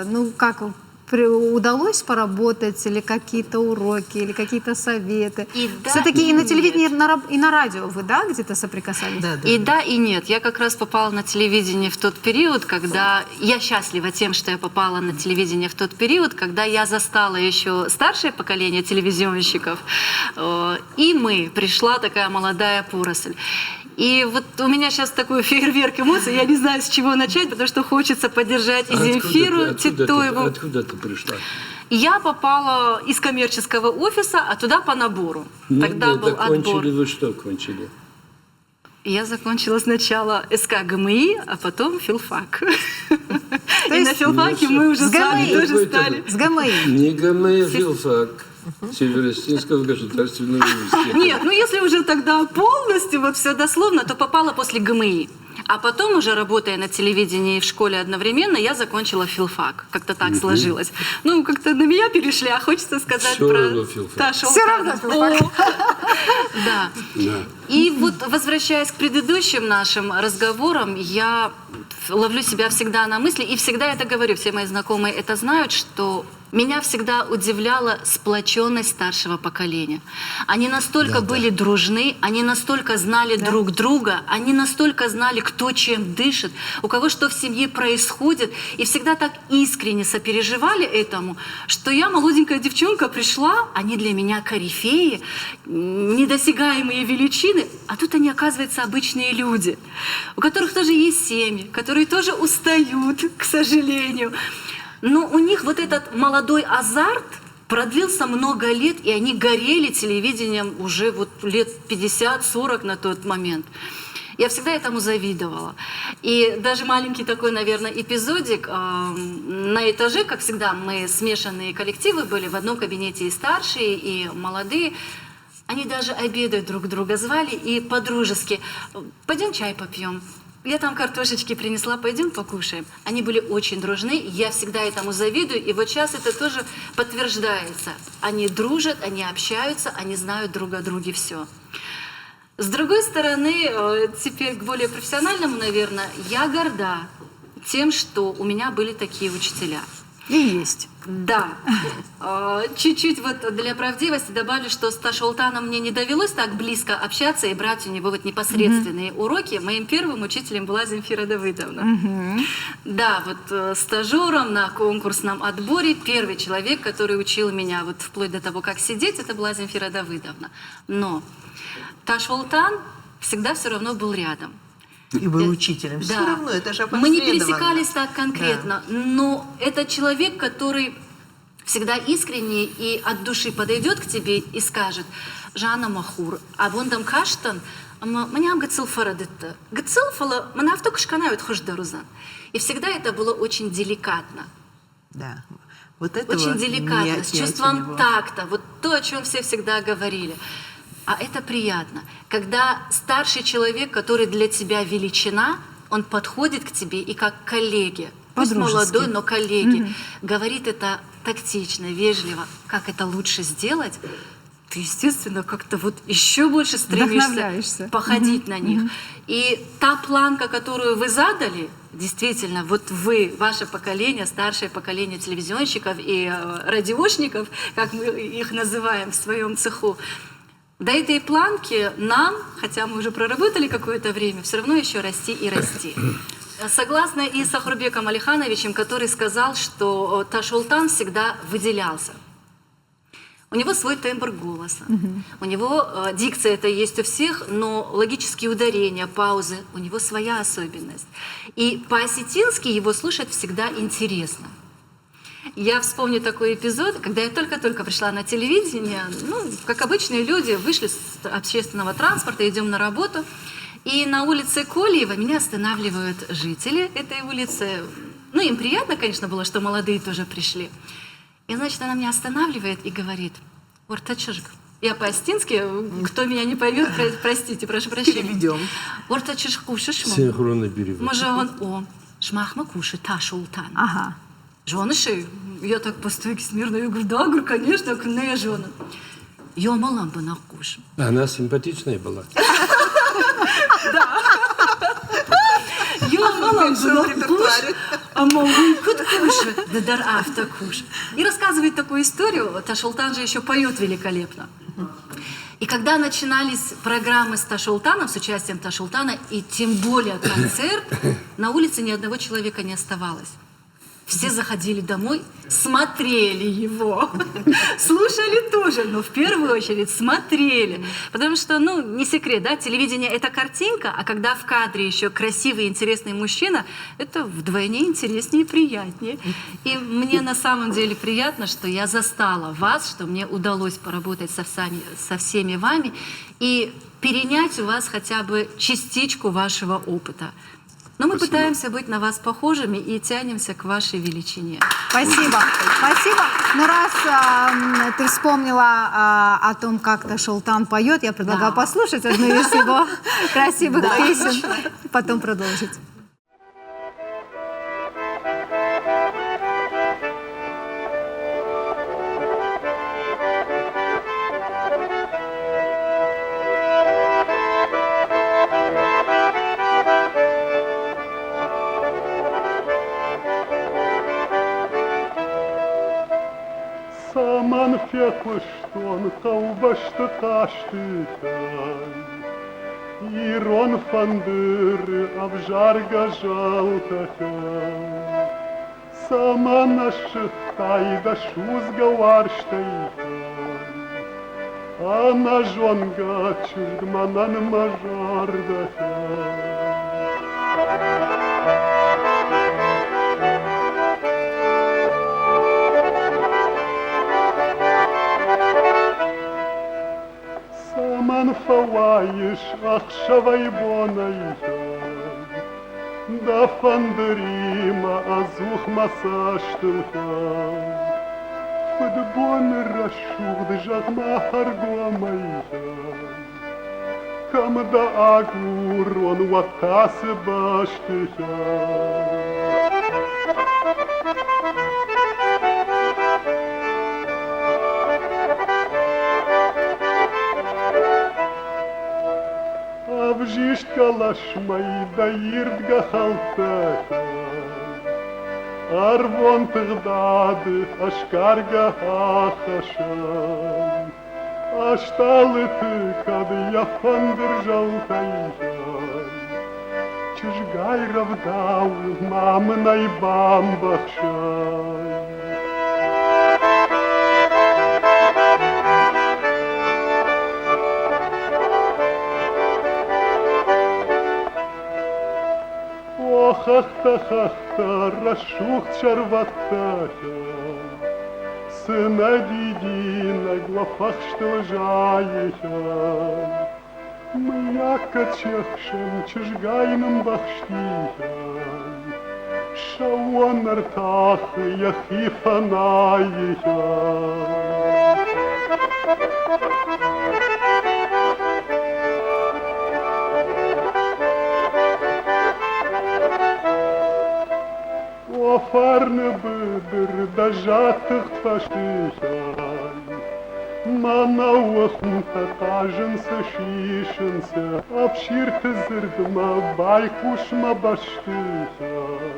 Ну, как удалось поработать, или какие-то уроки, или какие-то советы? Да, все-таки и на телевидении, нет. и на радио вы, да, где-то соприкасались? Да, да. И да, и нет. Я как раз попала на телевидение в тот период, когда... Я счастлива тем, что я попала на телевидение в тот период, когда я застала еще старшее поколение телевизионщиков, и пришла такая молодая поросль. И вот у меня сейчас такой фейерверк эмоций, я не знаю, с чего начать, потому что хочется поддержать и Земфиру Титоеву. Откуда ты пришла? Я попала из коммерческого офиса, а туда по набору. Тогда был отбор. Вы что кончили? Я закончила сначала СК ГМИ, а потом филфак. И на филфаке мы уже с сами ГМИ. тоже стали. С ГМИ. Не ГМИ, а филфак. Северо-Осетинского государственного университета. Нет, ну если уже тогда полностью, вот все дословно, то попала после ГМИ. А потом, уже работая на телевидении и в школе одновременно, я закончила филфак. Как-то так сложилось. Ну, как-то на меня перешли, а хочется сказать Всё про... равно филфак. Ташу Всё равно Алтанову. Да. И вот, возвращаясь к предыдущим нашим разговорам, я ловлю себя всегда на мысли, и всегда это говорю, все мои знакомые это знают, что Меня всегда удивляла сплоченность старшего поколения. Они настолько были дружны, они настолько знали друг друга, они настолько знали, кто чем дышит, у кого что в семье происходит, и всегда так искренне сопереживали этому, что я, молоденькая девчонка, пришла, они для меня корифеи, недосягаемые величины, а тут они, оказывается, обычные люди, у которых тоже есть семьи, которые тоже устают, к сожалению. Но у них вот этот молодой азарт продлился много лет, и они горели телевидением уже вот лет 50-40 на тот момент. Я всегда этому завидовала. И даже маленький такой, наверное, эпизодик. На этаже, как всегда, мы смешанные коллективы были, в одном кабинете и старшие, и молодые. Они даже обедать друг друга звали и по-дружески: пойдем чай попьем. Я там картошечки принесла, пойдем покушаем. Они были очень дружны, я всегда этому завидую, и вот сейчас это тоже подтверждается. Они дружат, они общаются, они знают друг о друге все. С другой стороны, теперь к более профессиональному, наверное, я горда тем, что у меня были такие учителя. И есть. Да. Чуть-чуть вот для правдивости добавлю, что с Ташолтаном мне не довелось так близко общаться и брать у него вот непосредственные уроки. Моим первым учителем была Земфира Давыдовна. Да, вот стажером на конкурсном отборе первый человек, который учил меня вот вплоть до того, как сидеть, это была Земфира Давыдовна. Но Ташолтан всегда все равно был рядом. И был учителем. Все равно, это же мы не пересекались так конкретно, но это человек, который всегда искренне и от души подойдет к тебе и скажет: Жанна Махур, а вон там каштан, меня гацилфара дитта. Гацилфала, меня автокушкана хождарузан. И всегда это было очень деликатно. Да. Вот это очень деликатно, с чувством такта. Вот то, о чем все всегда говорили. А это приятно, когда старший человек, который для тебя величина, он подходит к тебе и как коллеги, пусть молодой, но коллеги, говорит это тактично, вежливо, как это лучше сделать, ты, естественно, как-то вот еще больше стремишься походить на них. И та планка, которую вы задали, действительно, вот вы, ваше поколение, старшее поколение телевизионщиков и радиошников, как мы их называем в своем цеху, до этой планки нам, хотя мы уже проработали какое-то время, все равно еще расти и расти. Согласна и с Ахурбеком Алихановичем, который сказал, что Ташолтан всегда выделялся. У него свой тембр голоса, у него дикция это есть у всех, но логические ударения, паузы, у него своя особенность. И по-осетински его слушать всегда интересно. Я вспомню такой эпизод, когда я только-только пришла на телевидение, ну, как обычные люди, вышли с общественного транспорта, идем на работу, и на улице Кольева меня останавливают жители этой улицы. Ну, им приятно, конечно, было, что молодые тоже пришли. И, значит, она меня останавливает и говорит: «Ортачжик». Я по-астински, кто меня не поймет, простите, прошу прощения. Переведем. «Ортачжик кушаешь?» Синхронный перевод. Може он, шмахма кушает, Ташолтан. Ага. Женыши, я так по стойке смирно, я говорю: да, говорю, конечно, не жена. Я малам бы накушал. Она симпатичная была. Я малам бы накушал, а могу кушать, да дар автокуш. И рассказывает такую историю, Ташолтан же еще поет великолепно. И когда начинались программы с Ташолтаном, с участием Ташолтана, и тем более концерт, на улице ни одного человека не оставалось. Все заходили домой, смотрели его, слушали тоже, но в первую очередь смотрели. Потому что, ну, не секрет, да, телевидение — это картинка, а когда в кадре еще красивый, интересный мужчина, это вдвойне интереснее и приятнее. И мне на самом деле приятно, что я застала вас, что мне удалось поработать со всеми вами и перенять у вас хотя бы частичку вашего опыта. Но мы пытаемся быть на вас похожими и тянемся к вашей величине. Спасибо. Спасибо. Ну, раз ты вспомнила о том, как Ташолтан поет, я предлагаю послушать одну из его красивых песен, потом продолжить. Saman fekuşton kavbaştı kaçtı tay. İron fandır avjarga жалта tay. Saman aşıktay da şuzga varştay tay. Ana jonga çırgmanan majarda tay. Saman fawaish akhshavay bonayay. Da fandrima azukh masashtilhay. Fudbon rashugd jagma hargomayay. Kam da aguron watas bashtiyay. Avjisht kalashmay da yirdga haltay. Arvon tgdad ashkarga hachashay. Ashtalit kad yafandir jaltay. Chishgay ravdaw mamnay bambakshay. Хахта, расшухт шарваттая. Сына дидина, глафах что жая. Мы яка чехшем, чешгайным бахштия. Шауан артах, яхифаная. Farne bıdır da jatıgt faştiyay. Mana uxum tatajın sışişın se. Apşir kızırdıma baykuşma baştiyay.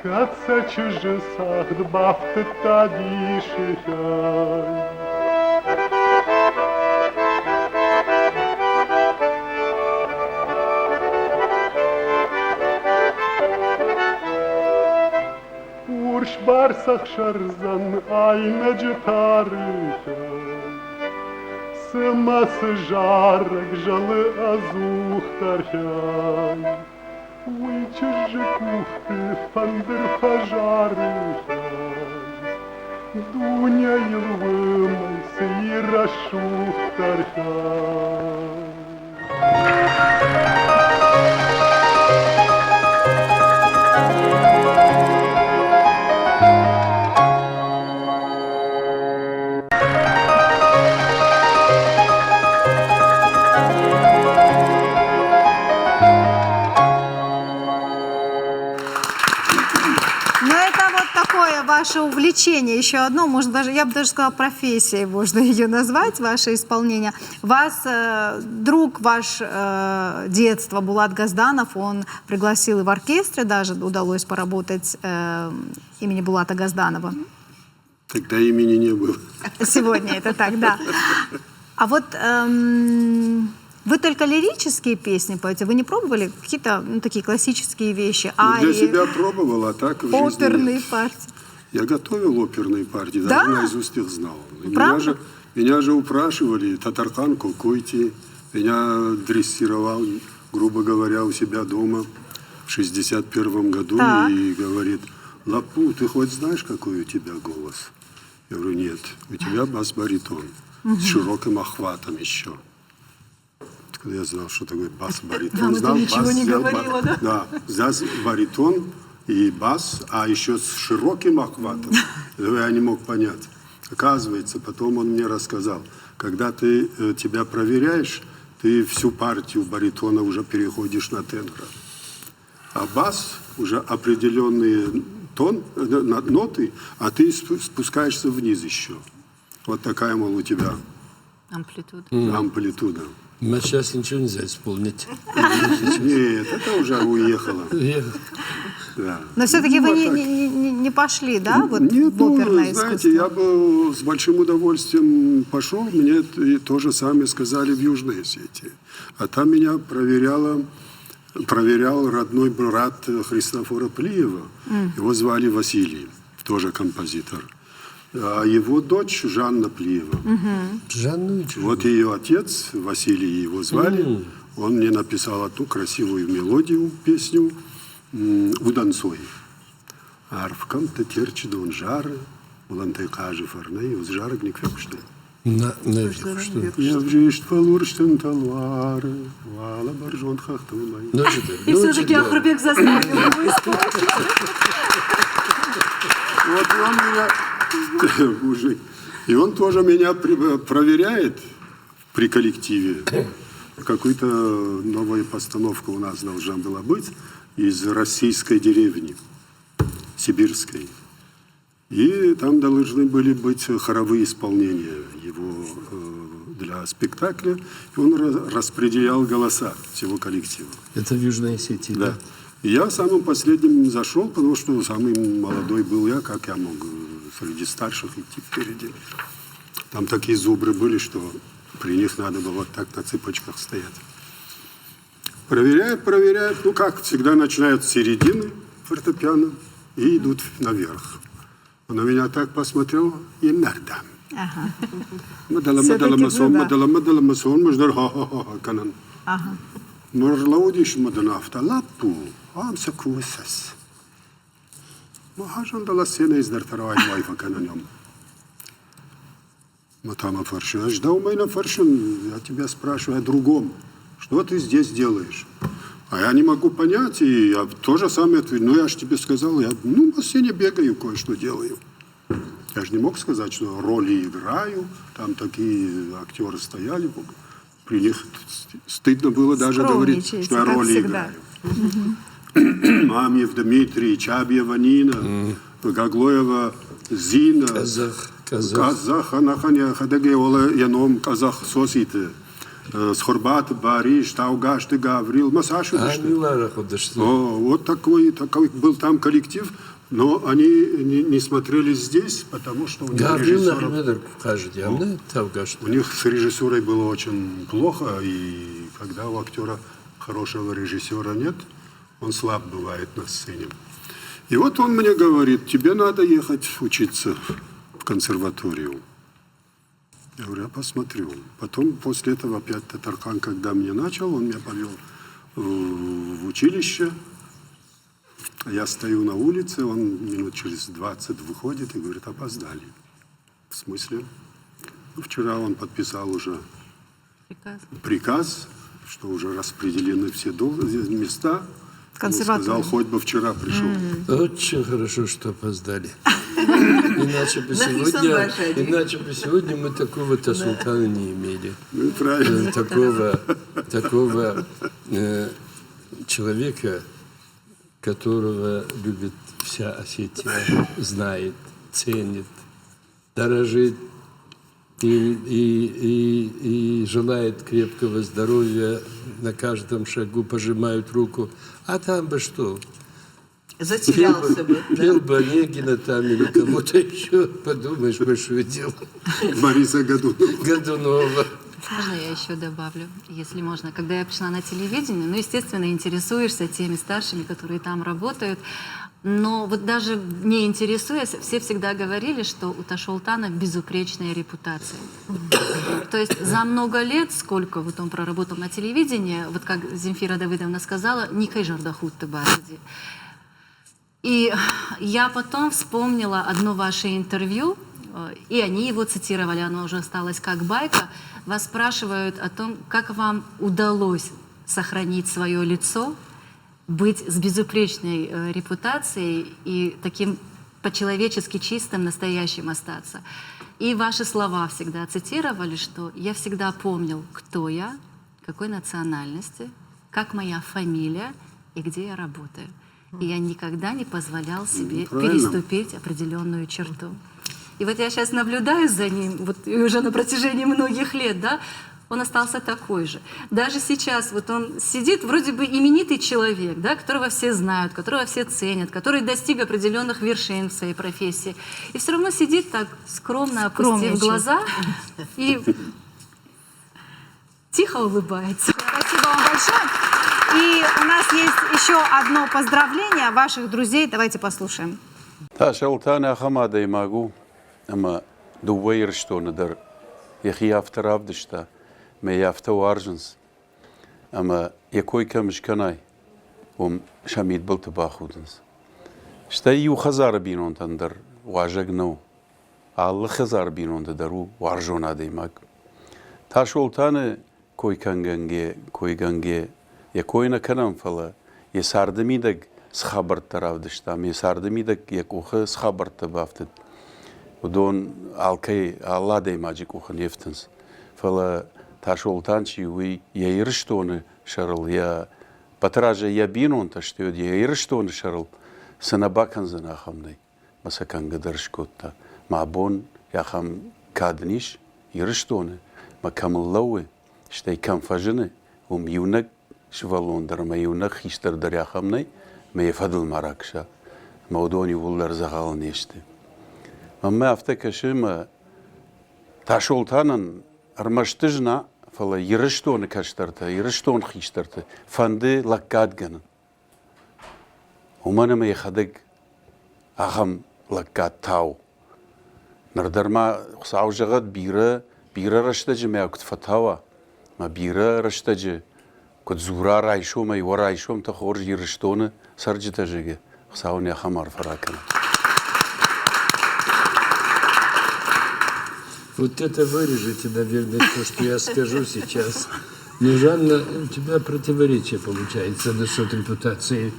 Katsa çıjı sağd baftıt da dişiyay. Барсах шарзан айна джитарыхай. Сымас жарок жалы азухтархай. Уйчыжы кухты фандыр фажарыхай. Дуня йылвымай сыйра шухтархай. Ваше увлечение, еще одно, можно даже, я бы даже сказала, профессией можно ее назвать, ваше исполнение. Вас друг ваш детства Булат Газданов, он пригласил и в оркестре даже удалось поработать имени Булата Газданова. Тогда имени не было. Сегодня это так, да. А вот вы только лирические песни поете? Вы не пробовали какие-то такие классические вещи? Для себя пробовал, а так в жизни оперные нет. партии? Я готовил оперные партии, Да? даже наизусть их знал. Меня же упрашивали, Татархан Кукуйти, меня дрессировал, грубо говоря, у себя дома в 61 году и говорит: Лапу, ты хоть знаешь, какой у тебя голос? Я говорю: нет, у тебя бас-баритон с широким охватом еще. Когда я знал, что такое бас-баритон. Вам это ничего не говорило, да? Да, здесь баритон и бас, а еще с широким охватом. Я не мог понять. Оказывается, потом он мне рассказал, когда ты тебя проверяешь, ты всю партию баритона уже переходишь на тенора. А бас уже определенные ноты, а ты спускаешься вниз еще. Вот такая, мол, у тебя амплитуда. Но сейчас ничего нельзя исполнить. Нет, это уже уехало. Да. Но все-таки Ну, вы а не, так. не пошли, да, вот Нет, в оперное знаете, искусство? я бы с большим удовольствием пошел. Мне и то же самое сказали в Южной Осетии. А там меня проверял родной брат Христофора Плиева. Его звали Василий, тоже композитор. А его дочь Жанна Плиева. Жанну Вот ее отец, Василий его звали, он мне написал одну красивую мелодию, песню «Уданцой». Арфкам тетерчи дон жары, улантай кажи фарней, уз жарок не квепшты. наверное, что? Я вжишт фалурштен талвары, вала баржон хахтумай. Ну, И все-таки Ахрубек заставил его исполнить. Вот и он меня, мужик, и он тоже меня проверяет при коллективе. Какую-то новая постановка у нас должна была быть из российской деревни, сибирской. И там должны были быть хоровые исполнения его для спектакля. И он распределял голоса всего коллектива. Это в Южной Осетии, Да. И я самым последним зашел, потому что самый молодой был я, как я мог среди старших идти впереди. Там такие зубры были, что при них надо было вот так на цыпочках стоять. Проверяют. Ну, как всегда, начинают с середины фортепиано и идут наверх. Он на меня так посмотрел и нардам. Ага. Мадала-масон, маждар ха-ха-ха, канан. Ага. Марлаудиш маданафта лапу, амса кусас. Махажан дала сена из дартаравай майфа кананем. Матама фаршин, ждал майна фаршин, я тебя спрашиваю о другом. Что ты здесь делаешь? А я не могу понять, и я то же самое ответил. Ну, я же тебе сказал, я на сцене бегаю, кое-что делаю. Я же не мог сказать, что роли играю. Там такие актеры стояли. При них стыдно было даже говорить, что я как роли всегда. играю. Мамьев Дмитрий, Чабьева Нина, Гаглоева Зина. Казах, Анаханя, Хадаге, Ола, Яном, Казах, Сосите. Схорбат, Бариш, Таугаш, ты Гаврил, Масашу. Вот такой был там коллектив, но они не смотрели здесь, потому что у них у них с режиссурой было очень плохо, и когда у актера хорошего режиссера нет, он слаб бывает на сцене. И вот он мне говорит, тебе надо ехать учиться в консерваторию. Я говорю, я посмотрю. Потом после этого опять Татархан, когда мне начал, он меня повел в училище. Я стою на улице, он минут через 20 выходит и говорит, опоздали. В смысле? Ну, вчера он подписал уже приказ, что уже распределены все места. Он сказал, хоть бы вчера пришел. Очень хорошо, что опоздали. Иначе бы сегодня мы такого-то султана не имели. Ну, правильно. Такого человека, которого любит вся Осетия, знает, ценит, дорожит и желает крепкого здоровья, на каждом шагу пожимают руку. А там бы что? Затерялся бы. Пел бы Онегина там или кого-то еще, подумаешь, большое дело. Бориса Годунова. Можно я еще добавлю, если можно? Когда я пришла на телевидение, ну, естественно, интересуешься теми старшими, которые там работают, но вот даже не интересуясь, все всегда говорили, что у Ташолтана безупречная репутация. То есть за много лет, сколько вот он проработал на телевидении, вот как Земфира Давыдовна сказала, «Никай жардахут ты барди». И я потом вспомнила одно ваше интервью, и они его цитировали, оно уже осталось как байка. Вас спрашивают о том, как вам удалось сохранить свое лицо, быть с безупречной репутацией и таким по-человечески чистым, настоящим остаться. И ваши слова всегда цитировали, что я всегда помнил, кто я, какой национальности, как моя фамилия и где я работаю. И я никогда не позволял себе переступить определенную черту. И вот я сейчас наблюдаю за ним, вот и уже на протяжении многих лет, да, он остался такой же. Даже сейчас вот он сидит, вроде бы именитый человек, да, которого все знают, которого все ценят, который достиг определенных вершин в своей профессии. И все равно сидит так скромно, опустив Скромничает. глаза и тихо улыбается. Спасибо вам большое. И у нас есть еще одно поздравление ваших друзей. Давайте послушаем. Та шалтана хамада и могу, ама дуэйр что надар. Их яфта равдышта, ме яфта уарженс. Ама якой камыш канай, шамид был табахуденс. Шта ю хазар бинон тандар уажагнау. Алла хазар бинон тадару уаржона деймаг. Та шалтана кой канганге, якой на канам фала, есардамидаг схабарта равдышта, есардамидаг якуха схабарта бафтет. ودون алкай алла деймаджик ухан ефтенс. Фала та шалтанчи уи яирштоны шарл, я патража я бинон та что яирштоны шарл, санабакан занахамной, масакан гадаршкотта. Мабон яхам кадниш ирштоны, макамллауи, штай камфажины, юнак швалондер, юнак хистер даряхамной, мефадл маракша, маудони вуллар загал нешты. Мама автокашима ташолтанан армаштыжна фала ирыштоны каштарта, ирыштон хиштарта, фанды лаккадган. Уманама яхадык ахам лаккад тау. Нардарма саужагат бира раштаджи мяукт фатава, ма бира раштаджи кот зура райшома и варайшом та хорж ирыштоны сарджитажиге. Сауни ахамар фаракана. Вот это вырежете, наверное, то, что я скажу сейчас. Но, Жанна, у тебя противоречие получается насчет репутации.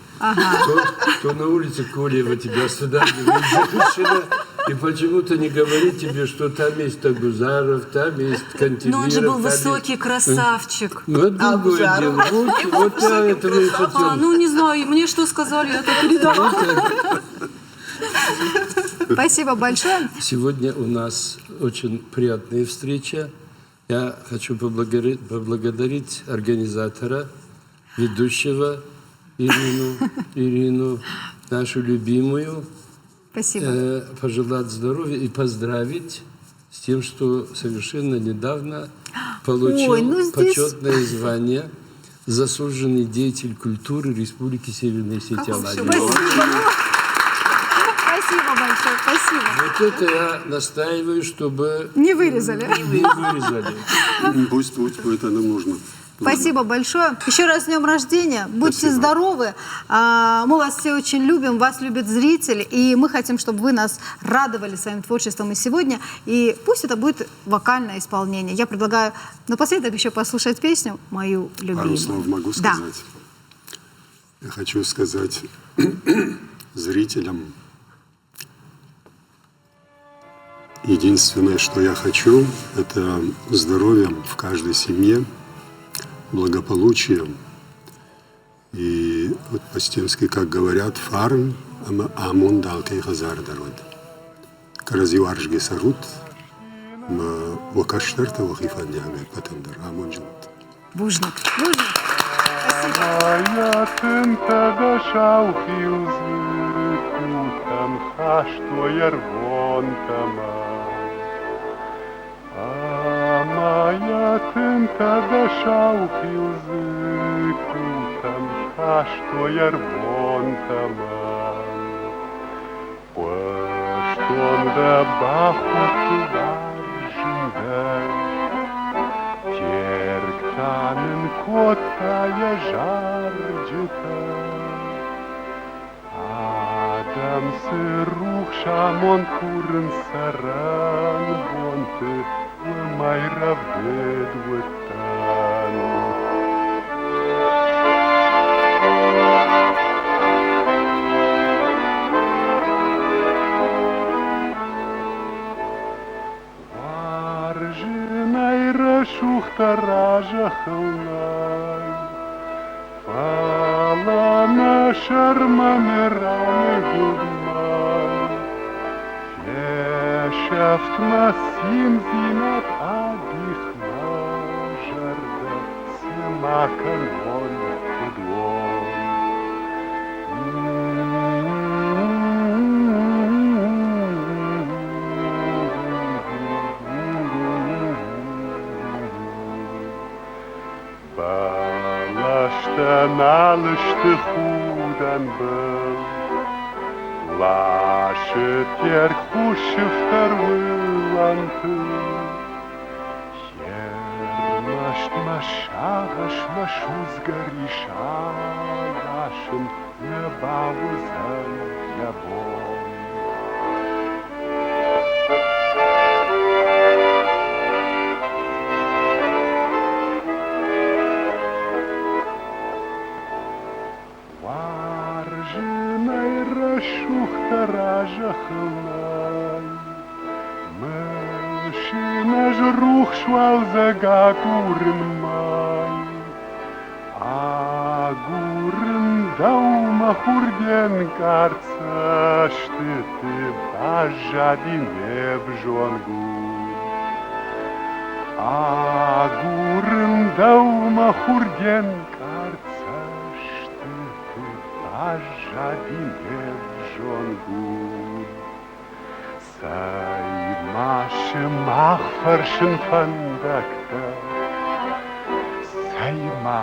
То на улице Колева тебя сюда женщина, и почему-то не говорит тебе, что там есть Тагузаров, там есть Кантемиров. Но он же был там высокий красавчик. Ну, это другое дело. Вот я этого и хотел. Ну, не знаю, мне что сказали, я так передала. Спасибо большое. Сегодня у нас очень приятная встреча. Я хочу поблагодарить организатора, ведущего Ирину, нашу любимую. Спасибо. Пожелать здоровья и поздравить с тем, что совершенно недавно получил почетное звание «Заслуженный деятель культуры Республики Северной Осетия-Алания». Спасибо большое, спасибо. Вот это я настаиваю, чтобы Не вырезали. не вырезали. Пусть это нам нужно. Спасибо большое. Еще раз с днем рождения. Будьте здоровы. Мы вас все очень любим, вас любит зритель. И мы хотим, чтобы вы нас радовали своим творчеством и сегодня. И пусть это будет вокальное исполнение. Я предлагаю напоследок еще послушать песню мою любимую. Пару слов могу сказать? Я хочу сказать зрителям. Единственное, что я хочу, это здоровье в каждой семье, благополучие. И вот по-стенски, как говорят, фарм амон далкей хазар дарод. Каразиуаржги сарут, вакаштарта вахифадняга патандар амон жилут. Бужник. Hayatın tadı şauhiuzu kutam haşto yervon tamam. Hayatın tadı şauhiuzu kutam haşto yervon tamam. Păștonda bahutu varjindai. Cerctanen kotaya jargita Adam săruh șamon curân săran bonte mai răved utan Шухтаража хълнай, фала на шарма меране гудмай, Фешафт масим зинат адих maken on gedwon. Балашта налышты худан был, Лашет терк хушевтар выланты. Хермашт машагаш машуз гориша, Лашен небавузан ябон. Варжиной расшухтаражахлай, Мышина жрух швал за гагурын май, Агурын даума хурден карца, Штыты бажадине бжонгур. Агурын даума хурден карца, Штыты бажадине бжонгур. Sei masche machfarschen fandakta, Sei ma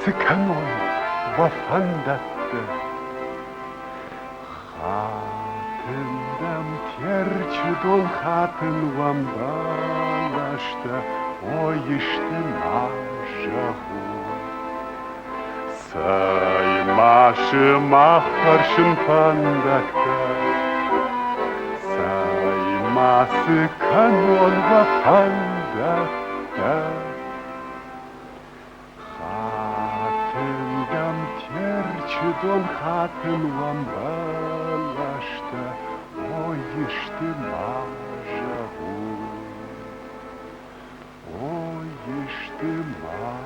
sikanon wafandatta. Haten dam tjerču don haten wambalashta, Oyishte najahu. Sei masche machfarschen fandakta, Mасы канон вафанда, Хатын дам терчи дон хатын вамбалашта, Ойышты мажагу, Ойышты мажагу.